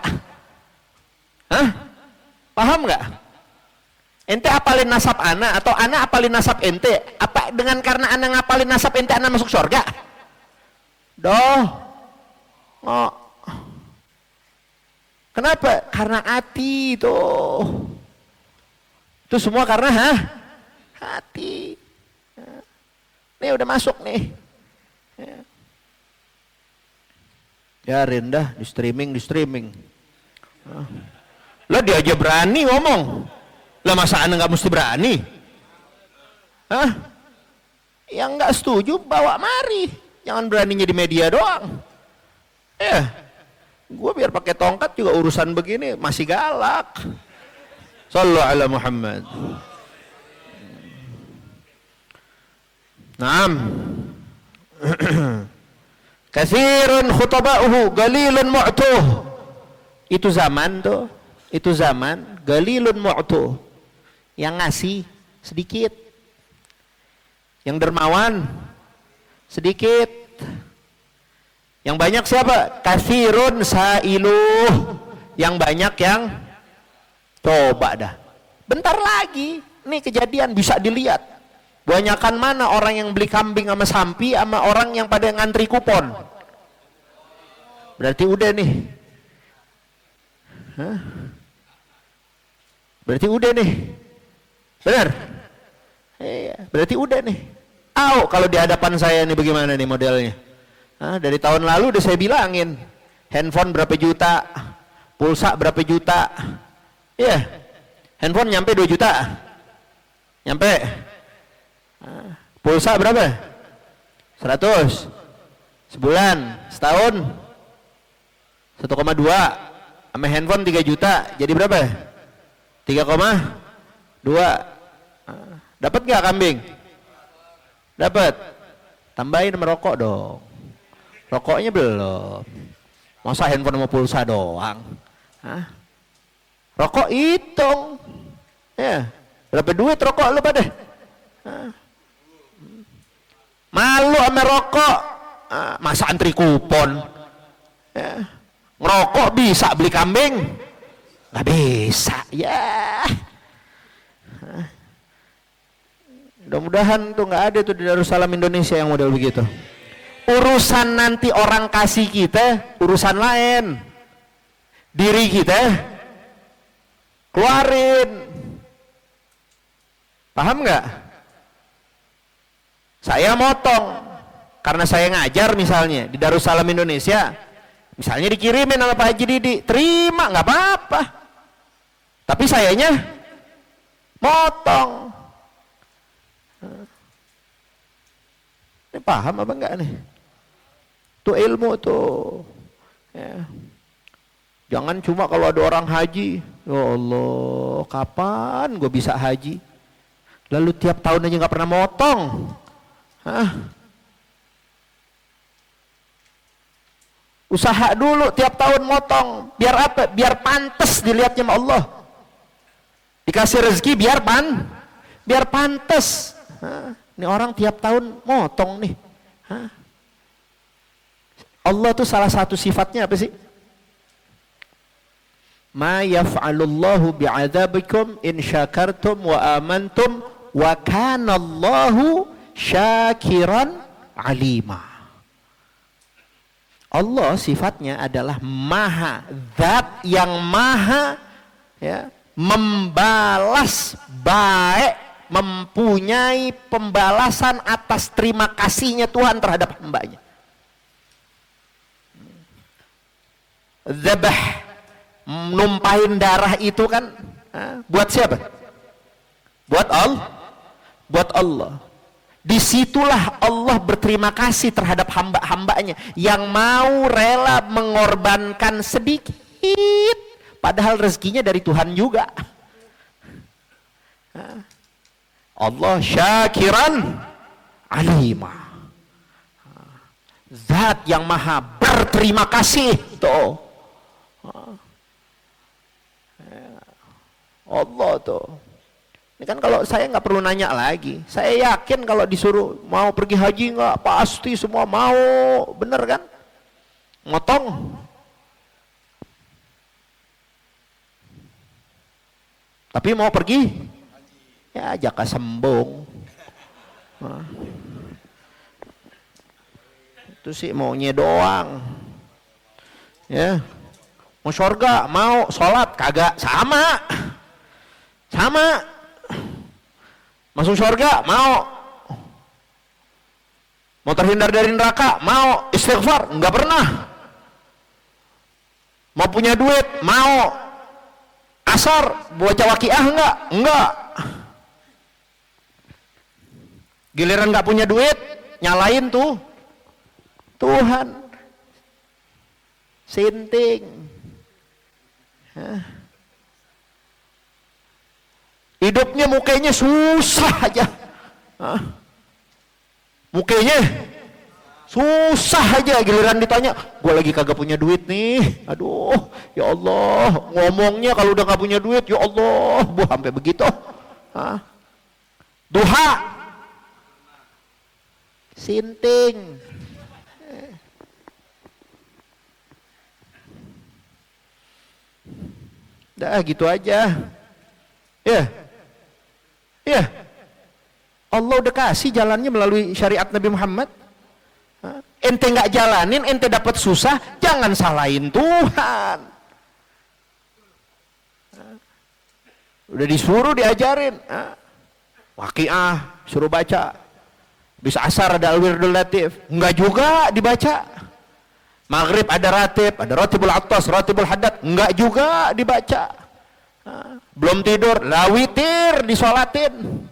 Paham nggak? Ente apalin nasab anak atau anak apalin nasab ente? Apa dengan karena anak ngapalin nasab ente anak masuk surga? Oh. Kenapa? Karena hati tuh. Itu semua karena hati. Nih udah masuk nih. Biarin dah di streaming. Lah dia aja berani ngomong. Lah masa anda nggak mesti berani? Yang nggak setuju bawa mari. Jangan beraninya di media doang. Gue biar pakai tongkat juga urusan begini masih galak. Sallu ala Muhammad. Naam. Katsirun khutaba'uhu galilun mu'tuh. Itu zaman tuh. Itu zaman galilun mu'tuh. Yang ngasih sedikit. Yang dermawan sedikit. Yang banyak siapa? Katsirun sa'iluh. Yang banyak yang coba dah. Bentar lagi, nih kejadian bisa dilihat. Banyakan mana orang yang beli kambing sama sapi sama orang yang pada ngantri kupon? Berarti udah nih. Hah? Berarti udah nih. Benar? Iya, berarti udah nih. Kalau di hadapan saya nih bagaimana nih modelnya? Dari tahun lalu udah saya bilangin. Handphone berapa juta? Pulsa berapa juta? Iya. Handphone nyampe 2 juta? Nyampe? Pulsa berapa? 100. Sebulan, setahun 1,2. Sama handphone 3 juta. Jadi berapa? 3,2. Dapat nggak kambing? Dapat. Tambahin merokok dong. Rokoknya belum. Masa handphone sama pulsa doang? Rokok hitung. Ya. Berapa duit rokok lu pada? Malu sama rokok. Masa antri kupon? Ya. Ngerokok bisa, beli kambing nggak bisa. Ya. Mudah-mudahan tuh nggak ada tuh di Darussalam Indonesia yang model begitu. Urusan nanti orang kasih kita urusan lain. Diri kita keluarin. Paham nggak? Saya motong karena saya ngajar misalnya di Darussalam Indonesia, misalnya dikirimin sama Pak Haji Didi, terima nggak apa-apa. Tapi sayanya motong. Ini paham apa enggak nih? Itu ilmu tuh. Ya. Jangan cuma kalau ada orang haji, ya Allah, kapan gue bisa haji? Lalu tiap tahun aja nggak pernah motong. Usaha dulu tiap tahun motong. Biar apa? Biar pantas dilihatnya sama Allah. Dikasih rezeki biar pantas. Ini orang tiap tahun motong nih. Allah tuh salah satu sifatnya apa sih? Ma yaf'alullahu bi'adzabikum in syakartum wa amantum wa kana Allahu syakiran alima. Allah sifatnya adalah maha, zat yang maha ya, membalas baik, mempunyai pembalasan atas terima kasihnya Tuhan terhadap hambanya. Zabah, numpahin darah itu kan buat siapa? Buat Allah. Buat Allah. Disitulah Allah berterima kasih terhadap hamba-hambanya yang mau rela mengorbankan sedikit, padahal rezekinya dari Tuhan juga. Allah syakiran alimah, zat yang maha berterima kasih tuh. Allah tuh. Ini kan kalau saya nggak perlu nanya lagi. Saya yakin kalau disuruh mau pergi haji nggak, pasti semua mau, bener kan? Ngotong. Tapi mau pergi, ya jaka sembung. Itu sih maunya doang. Ya, mau surga, mau sholat kagak, sama. Masuk surga mau terhindar dari neraka, mau istighfar nggak pernah, mau punya duit, mau asar baca waqiah enggak, giliran nggak punya duit nyalain tuh Tuhan, sinting. Hidupnya mukanya susah aja. Mukanya susah aja, giliran ditanya, gue lagi kagak punya duit nih. Aduh, ya Allah, ngomongnya kalau udah gak punya duit, ya Allah, sampai begitu. Duha, sinting. Dah gitu aja. Ya. Allah udah kasih jalannya melalui syariat Nabi Muhammad. Ente nggak jalanin, ente dapat susah, jangan salahin Tuhan. Udah disuruh diajarin. Waqiah, suruh baca. Bisa asar ada al-wirdul latif. Enggak juga dibaca. Maghrib ada ratib, ada ratibul atas, ratibul haddad. Enggak juga dibaca. Belum tidur, lawitir disolatin.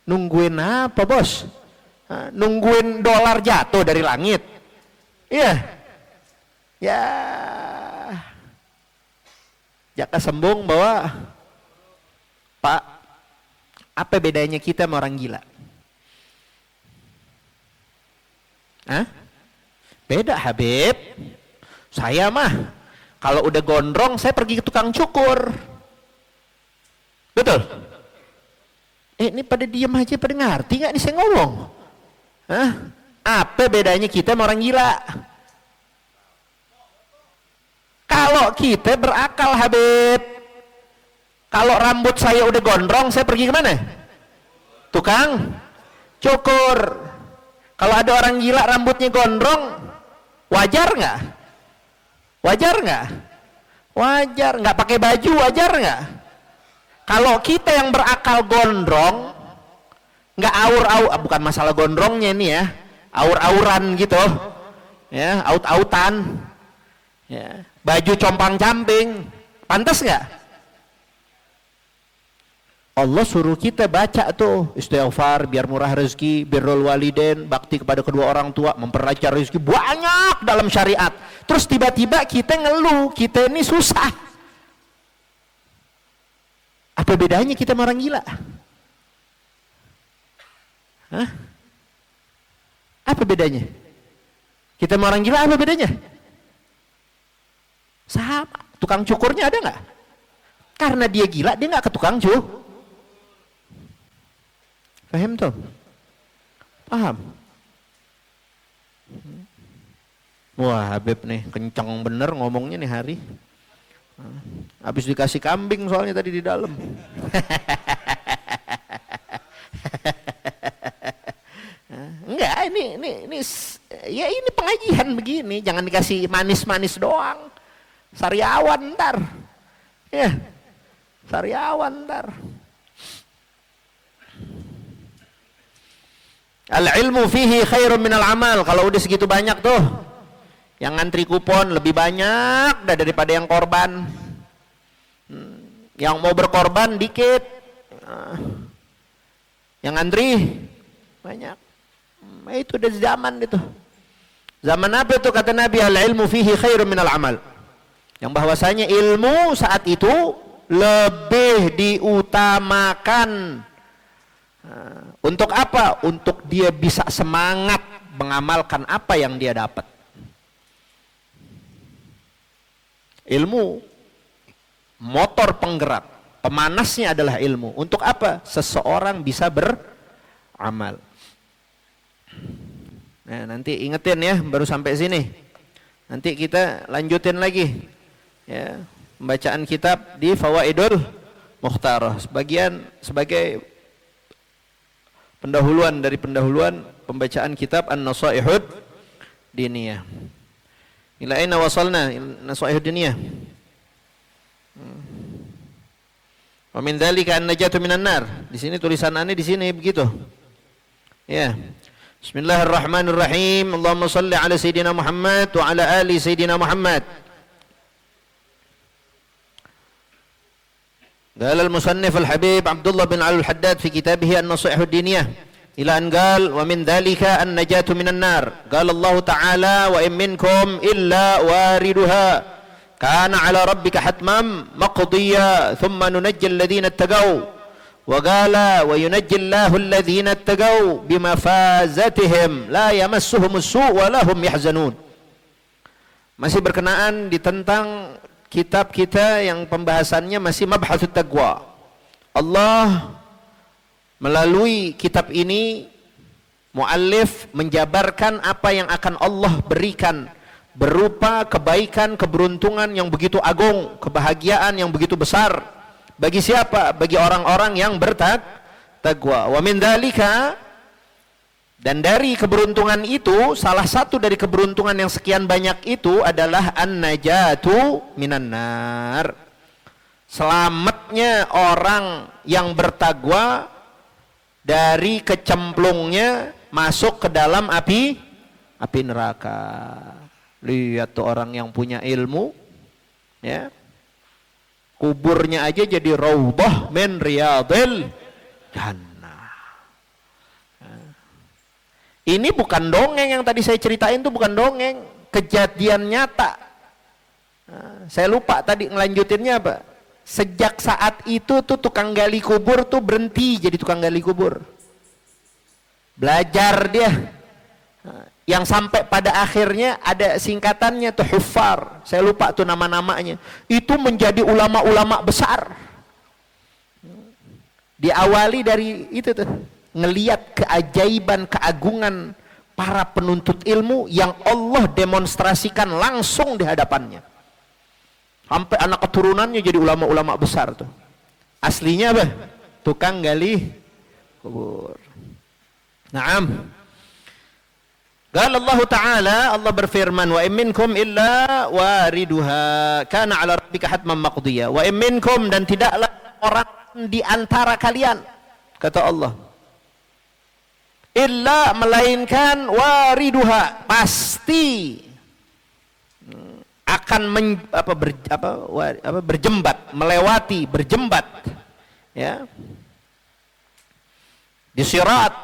Nungguin apa bos? Nungguin dolar jatuh dari langit. Iya. Ya. Jaka sembung bahwa Pak, apa bedanya kita sama orang gila? Hah? Beda Habib. Saya mah kalau udah gondrong saya pergi ke tukang cukur. Betul? Ini pada diem aja, pada ngerti nggak nih saya ngomong? Hah? Apa bedanya kita sama orang gila? Kalau kita berakal Habib, kalau rambut saya udah gondrong, saya pergi kemana? Tukang cukur. Kalau ada orang gila rambutnya gondrong, wajar nggak? Wajar nggak? Wajar. Nggak pakai baju, wajar nggak? Kalau kita yang berakal gondrong, nggak aur-aur, bukan masalah gondrongnya ini ya, aur-auran gitu, ya, aut-autan. Ya. Baju compang-camping, pantas nggak? Allah suruh kita baca tuh istighfar biar murah rezeki, birrul walidain, bakti kepada kedua orang tua, memperlancar rezeki, banyak dalam syariat. Terus tiba-tiba kita ngeluh, kita ini susah. Apa bedanya kita sama orang gila? Hah? Apa bedanya? Kita sama orang gila apa bedanya? Sama. Tukang cukurnya ada nggak? Karena dia gila, dia nggak ke tukang cukur. Paham tuh? Paham? Wah Habib nih, kencang bener ngomongnya nih hari. Habis dikasih kambing soalnya tadi di dalam. Enggak, ini ya ini pengajian begini, jangan dikasih manis-manis doang. Sariawan ntar. Ya. Sariawan ntar. Al-ilmu fihi khairun minal amal. Kalau udah segitu banyak tuh, yang ngantri kupon lebih banyak daripada yang korban. Yang mau berkorban dikit, yang ngantri banyak. Itu udah zaman itu. Zaman apa itu kata Nabi? Al-ilmu fihi khairun minal amal. Yang bahwasanya ilmu saat itu lebih diutamakan. Untuk apa? Untuk dia bisa semangat mengamalkan apa yang dia dapat. Ilmu motor penggerak, pemanasnya adalah ilmu. Untuk apa? Seseorang bisa beramal. Nah, nanti ingetin ya, baru sampai sini. Nanti kita lanjutin lagi. Ya, pembacaan kitab di Fawaidul Mukhtarah. Sebagai pendahuluan dari pendahuluan pembacaan kitab An-Nasaihud Diniyah. Ila aina wasalna Nasaihud Diniyah? Wa min dzalika an-najatu minan nar. Di sini tulisanannya di sini begitu. Ya. Bismillahirrahmanirrahim. Allahumma shalli ala sayidina Muhammad wa ala ali sayidina Muhammad. قال المصنف الحبيب عبد الله بن علي الحداد في كتابه النصائح الدينية إلى أن قال ومن ذلك النجاة من النار. قال الله تعالى وإن منكم إلا واردها كان على ربك حتما مقضيا ثم ننجي الذين اتقوا وقال وينجي الله الذين اتقوا بمفازتهم لا يمسهم السوء ولا هم يحزنون. Masih berkenaan di tentang kitab kita yang pembahasannya masih mabhatsut taqwa. Allah melalui kitab ini muallif menjabarkan apa yang akan Allah berikan berupa kebaikan, keberuntungan yang begitu agung, kebahagiaan yang begitu besar. Bagi siapa? Bagi orang-orang yang taqwa. Wa min dzalika, dan dari keberuntungan itu, salah satu dari keberuntungan yang sekian banyak itu adalah an-najatu minan nar. Selamatnya orang yang bertakwa dari kecemplungnya masuk ke dalam api neraka. Lihat tuh orang yang punya ilmu, ya. Kuburnya aja jadi raudhah min riyadil jannah. Ini bukan dongeng yang tadi saya ceritain, itu bukan dongeng, kejadian nyata. Saya lupa tadi ngelanjutinnya apa. Sejak saat itu tuh tukang gali kubur tuh berhenti jadi tukang gali kubur. Belajar dia. Yang sampai pada akhirnya ada singkatannya tuh huffar. Saya lupa tuh nama-namanya. Itu menjadi ulama-ulama besar. Diawali dari itu tuh. Ngeliat keajaiban, keagungan para penuntut ilmu yang Allah demonstrasikan langsung di hadapannya. Sampai anak keturunannya jadi ulama-ulama besar tuh. Aslinya apa? Tukang gali kubur. Naam. Qala Allah Ta'ala, Allah berfirman, wa in minkum illa wariduha kana 'ala rabbika hatman maqdiya. Wa in minkum, dan tidaklah orang di antara kalian, kata Allah, illa, melainkan wariduha, pasti akan berjembat, melewati, berjembat, ya, di sirat.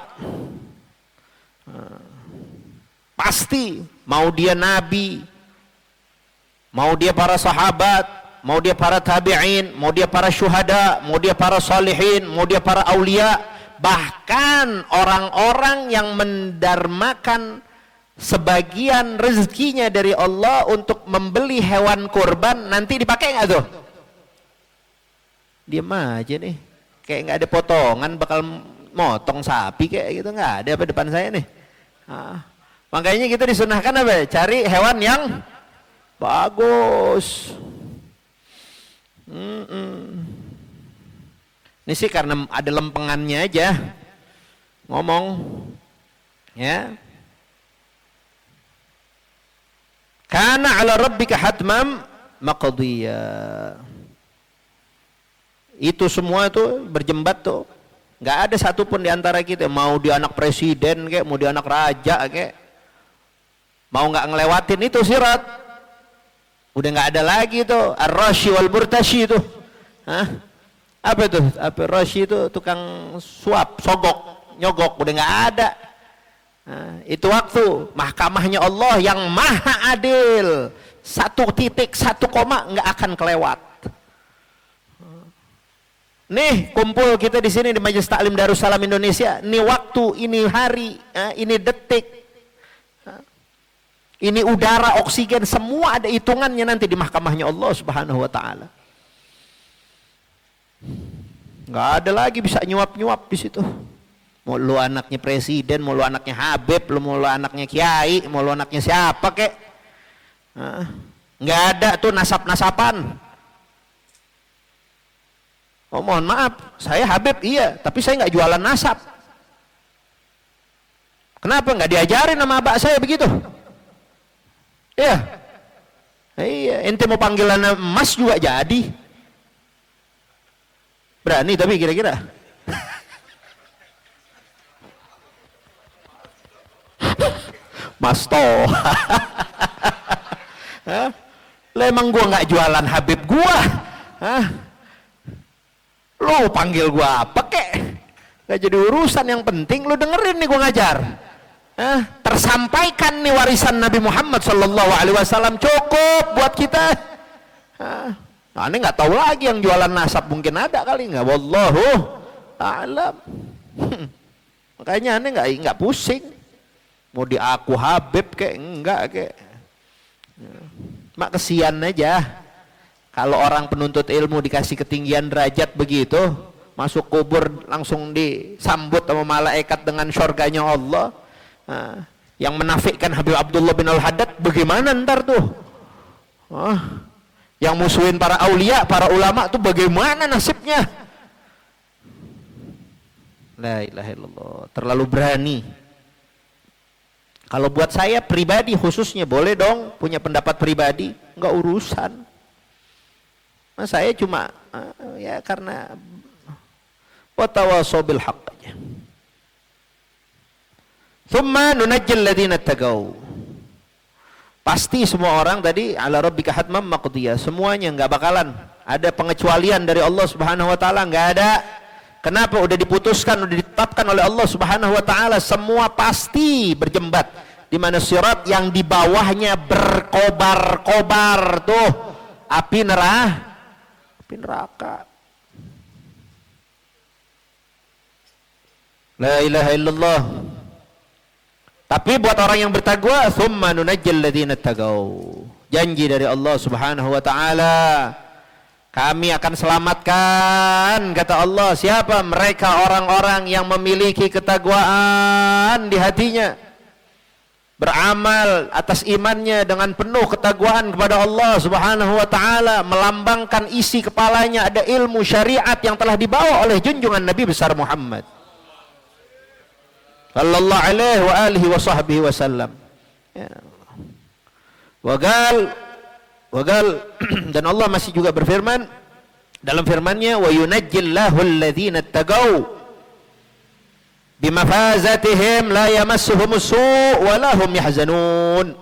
Pasti, mau dia nabi, mau dia para sahabat, mau dia para tabi'in, mau dia para syuhada, mau dia para salihin, mau dia para aulia, bahkan orang-orang yang mendarmakan sebagian rezekinya dari Allah untuk membeli hewan kurban, nanti dipakai nggak tuh? Diam aja nih, kayak nggak ada potongan, bakal motong sapi kayak gitu, nggak ada apa depan saya nih. Makanya kita disunahkan apa? Cari hewan yang bagus. Ini sih karena ada lempengannya aja ngomong, ya. Kana 'ala rabbika hatmam maqdiya. Itu semua tuh berjembat tuh. Nggak ada satupun di antara kita, mau dia anak presiden kayak, mau dia anak raja kayak, mau nggak ngelewatin itu sirat, udah nggak ada lagi tuh ar-rashi wal murtashi itu. Apa itu? Apa rashi itu? Tukang suap, sogok, nyogok, udah nggak ada. Itu waktu mahkamahnya Allah yang maha adil, 1 titik 1 koma nggak akan kelewat. Nih kumpul kita di sini di Majelis Taklim Darussalam Indonesia, ini waktu, ini hari, ini detik, ini udara, oksigen, semua ada hitungannya nanti di mahkamahnya Allah Subhanahu wa Ta'ala. Nggak ada lagi bisa nyuap-nyuap di situ. Mau lu anaknya presiden, mau lu anaknya Habib, mau lu anaknya kiai, mau lu anaknya siapa kek, nggak ada tuh nasab-nasapan. Oh mohon maaf, saya Habib iya, tapi saya nggak jualan nasab. Kenapa nggak diajarin sama abah saya begitu? Iya, ente mau panggilan Mas juga jadi. Berani tapi kira-kira. Mas toh. Emang gua nggak jualan Habib gua. Lu panggil gua apa kek? Gak jadi urusan, yang penting lu dengerin nih gua ngajar. Tersampaikan nih warisan Nabi Muhammad SAW, cukup buat kita. Nah, ini nggak tahu lagi yang jualan nasab, mungkin ada kali nggak? Wallahu a'lam. Makanya aneh nggak pusing. Mau diaku Habib kek enggak kek. Mak kesian aja. Kalau orang penuntut ilmu dikasih ketinggian derajat begitu, masuk kubur langsung disambut sama malaikat dengan syurganya Allah. Yang menafikkan Habib Abdullah bin Al-Haddad bagaimana ntar tuh? Yang musuhin para aulia, para ulama tuh bagaimana nasibnya? La ilaha illallah. Terlalu berani. Kalau buat saya pribadi khususnya boleh dong punya pendapat pribadi, enggak urusan. Nah, saya cuma ya karena watawasau bil haqq aja. Tsumma nunajjil ladzina tagaw. Pasti semua orang tadi ala rabbika hatmam maqdiyah, semuanya enggak bakalan ada pengecualian dari Allah Subhanahu wa taala, enggak ada. Kenapa? Udah diputuskan, udah ditetapkan oleh Allah Subhanahu wa taala, semua pasti berjembat di mana sirat yang di bawahnya berkobar-kobar tuh api neraka. La ilaha illallah. Tapi buat orang yang bertakwa, tsumma nunajjil ladzina tagaw. Janji dari Allah Subhanahu wa taala, kami akan selamatkan, kata Allah, siapa? Mereka orang-orang yang memiliki ketakwaan di hatinya, beramal atas imannya dengan penuh ketakwaan kepada Allah Subhanahu wa taala, melambangkan isi kepalanya ada ilmu syariat yang telah dibawa oleh junjungan Nabi besar Muhammad sallallahu alaihi wa alihi wa sahbihi wasallam. Ya. Wagal dan Allah masih juga berfirman dalam firman-Nya, wa yunajjillahu alladzina tagaw bimafazatihim la yamassuhumus su' wa lahum yahzanun.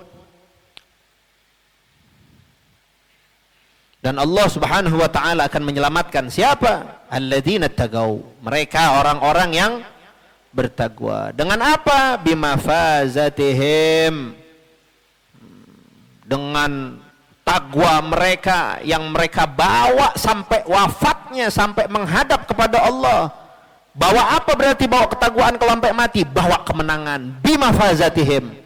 Dan Allah Subhanahu wa taala akan menyelamatkan siapa? Alladzina tagaw, mereka orang-orang yang bertakwa. Dengan apa? Bimafazatihim, dengan takwa mereka yang mereka bawa sampai wafatnya, sampai menghadap kepada Allah. Bawa apa berarti bawa ketakwaan kalau sampai mati? Bawa kemenangan. Bimafazatihim,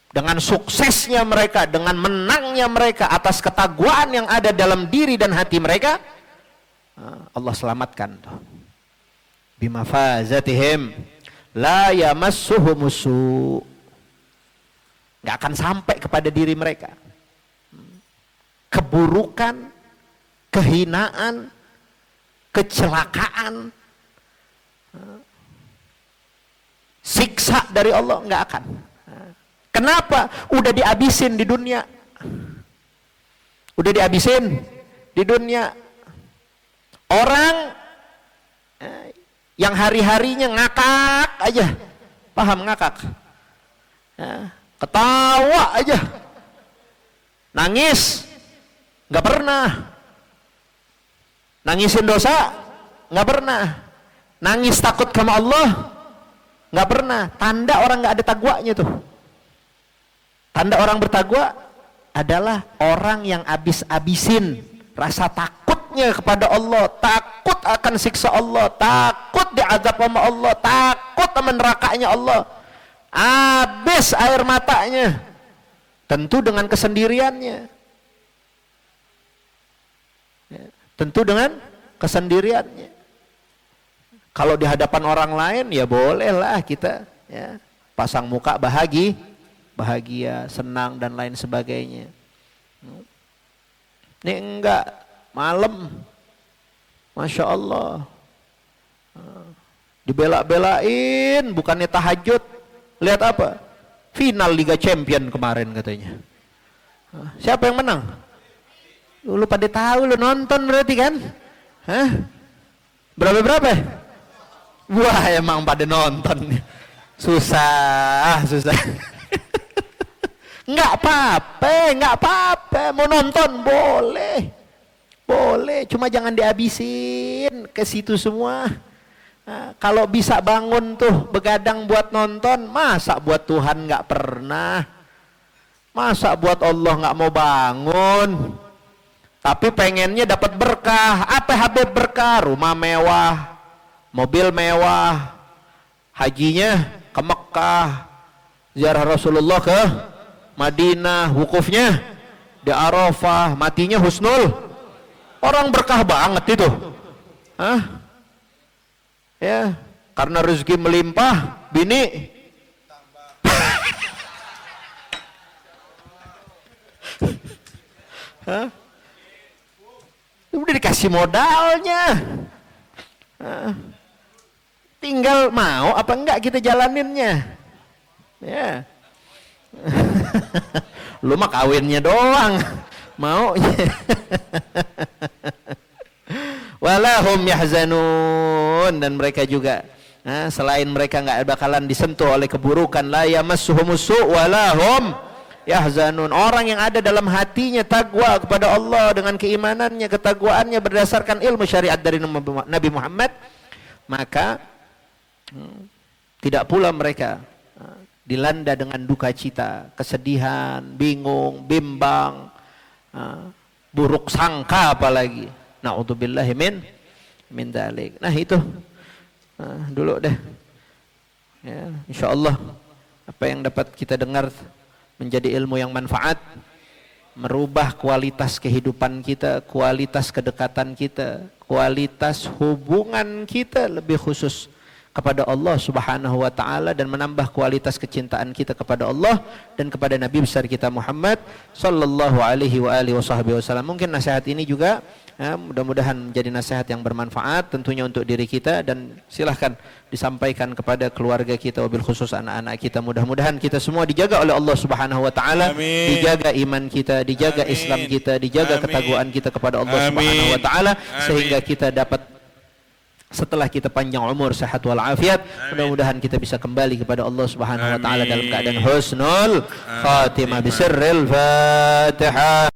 dengan suksesnya mereka, dengan menangnya mereka atas ketakwaan yang ada dalam diri dan hati mereka, Allah selamatkan tuh. Bimafazatihim la yamassuhumus su', nggak akan sampai kepada diri mereka keburukan, kehinaan, kecelakaan, siksa dari Allah, nggak akan. Kenapa? Udah dihabisin di dunia. Udah dihabisin di dunia. Orang yang hari-harinya ngakak aja, paham ngakak? Ketawa aja, nangis nggak pernah, nangisin dosa nggak pernah, nangis takut sama Allah nggak pernah. Tanda orang nggak ada takwanya tuh. Tanda orang bertakwa adalah orang yang habis-habisin rasa takutnya kepada Allah, takut akan siksa Allah, takut diazab sama Allah, takut sama nerakanya Allah, habis air matanya, tentu dengan kesendiriannya. Tentu dengan kesendiriannya. Kalau di hadapan orang lain ya bolehlah kita ya pasang muka bahagia, senang dan lain sebagainya. Ini enggak, malam, Masya Allah, dibela-belain, bukannya tahajud. Lihat apa? Final Liga Champion kemarin katanya. Siapa yang menang? Lu pada tahu, lu nonton berarti kan? Hah? Berapa? Wah, emang pada nonton. Susah. Enggak apa-apa. Mau nonton boleh. Cuma jangan dihabisin ke situ semua. Nah, kalau bisa bangun tuh begadang buat nonton, masa buat Tuhan nggak pernah? Masa buat Allah nggak mau bangun? Tapi pengennya dapat berkah. Apa Habib berkah? Rumah mewah, mobil mewah, hajinya ke Mekah, ziarah Rasulullah ke Madinah, wukufnya di Arafah, matinya husnul. Orang berkah banget itu. Hah? Ya, karena rezeki melimpah, bini hah? Udah dikasih modalnya. Tinggal mau apa enggak kita jalaninnya. Ya. Lu mah kawinnya doang. Mau. Walahum yahzanun, dan mereka juga selain mereka enggak bakalan disentuh oleh keburukan, la yamassuhumus su' walahum yahzanun. Orang yang ada dalam hatinya takwa kepada Allah dengan keimanannya, ketakwaannya berdasarkan ilmu syariat dari Nabi Muhammad, maka tidak pula mereka dilanda dengan duka cita, kesedihan, bingung, bimbang, buruk sangka apalagi. Na'udzubillahi min dzalik. Nah itu dulu deh. Ya, insyaallah apa yang dapat kita dengar menjadi ilmu yang manfaat, merubah kualitas kehidupan kita, kualitas kedekatan kita, kualitas hubungan kita lebih khusus kepada Allah Subhanahu wa taala, dan menambah kualitas kecintaan kita kepada Allah dan kepada Nabi besar kita Muhammad sallallahu alaihi wasallam. Mungkin nasihat ini juga mudah-mudahan menjadi nasihat yang bermanfaat tentunya untuk diri kita, dan silahkan disampaikan kepada keluarga kita, wabil khusus anak-anak kita. Mudah-mudahan kita semua dijaga oleh Allah Subhanahu wa taala, dijaga iman kita, dijaga Islam kita, dijaga ketakwaan kita kepada Allah Subhanahu wa taala, sehingga kita dapat setelah kita panjang umur, sehat walafiat, mudah-mudahan kita bisa kembali kepada Allah Subhanahu wa taala dalam keadaan husnul khatimah. Bisirril Fatihah.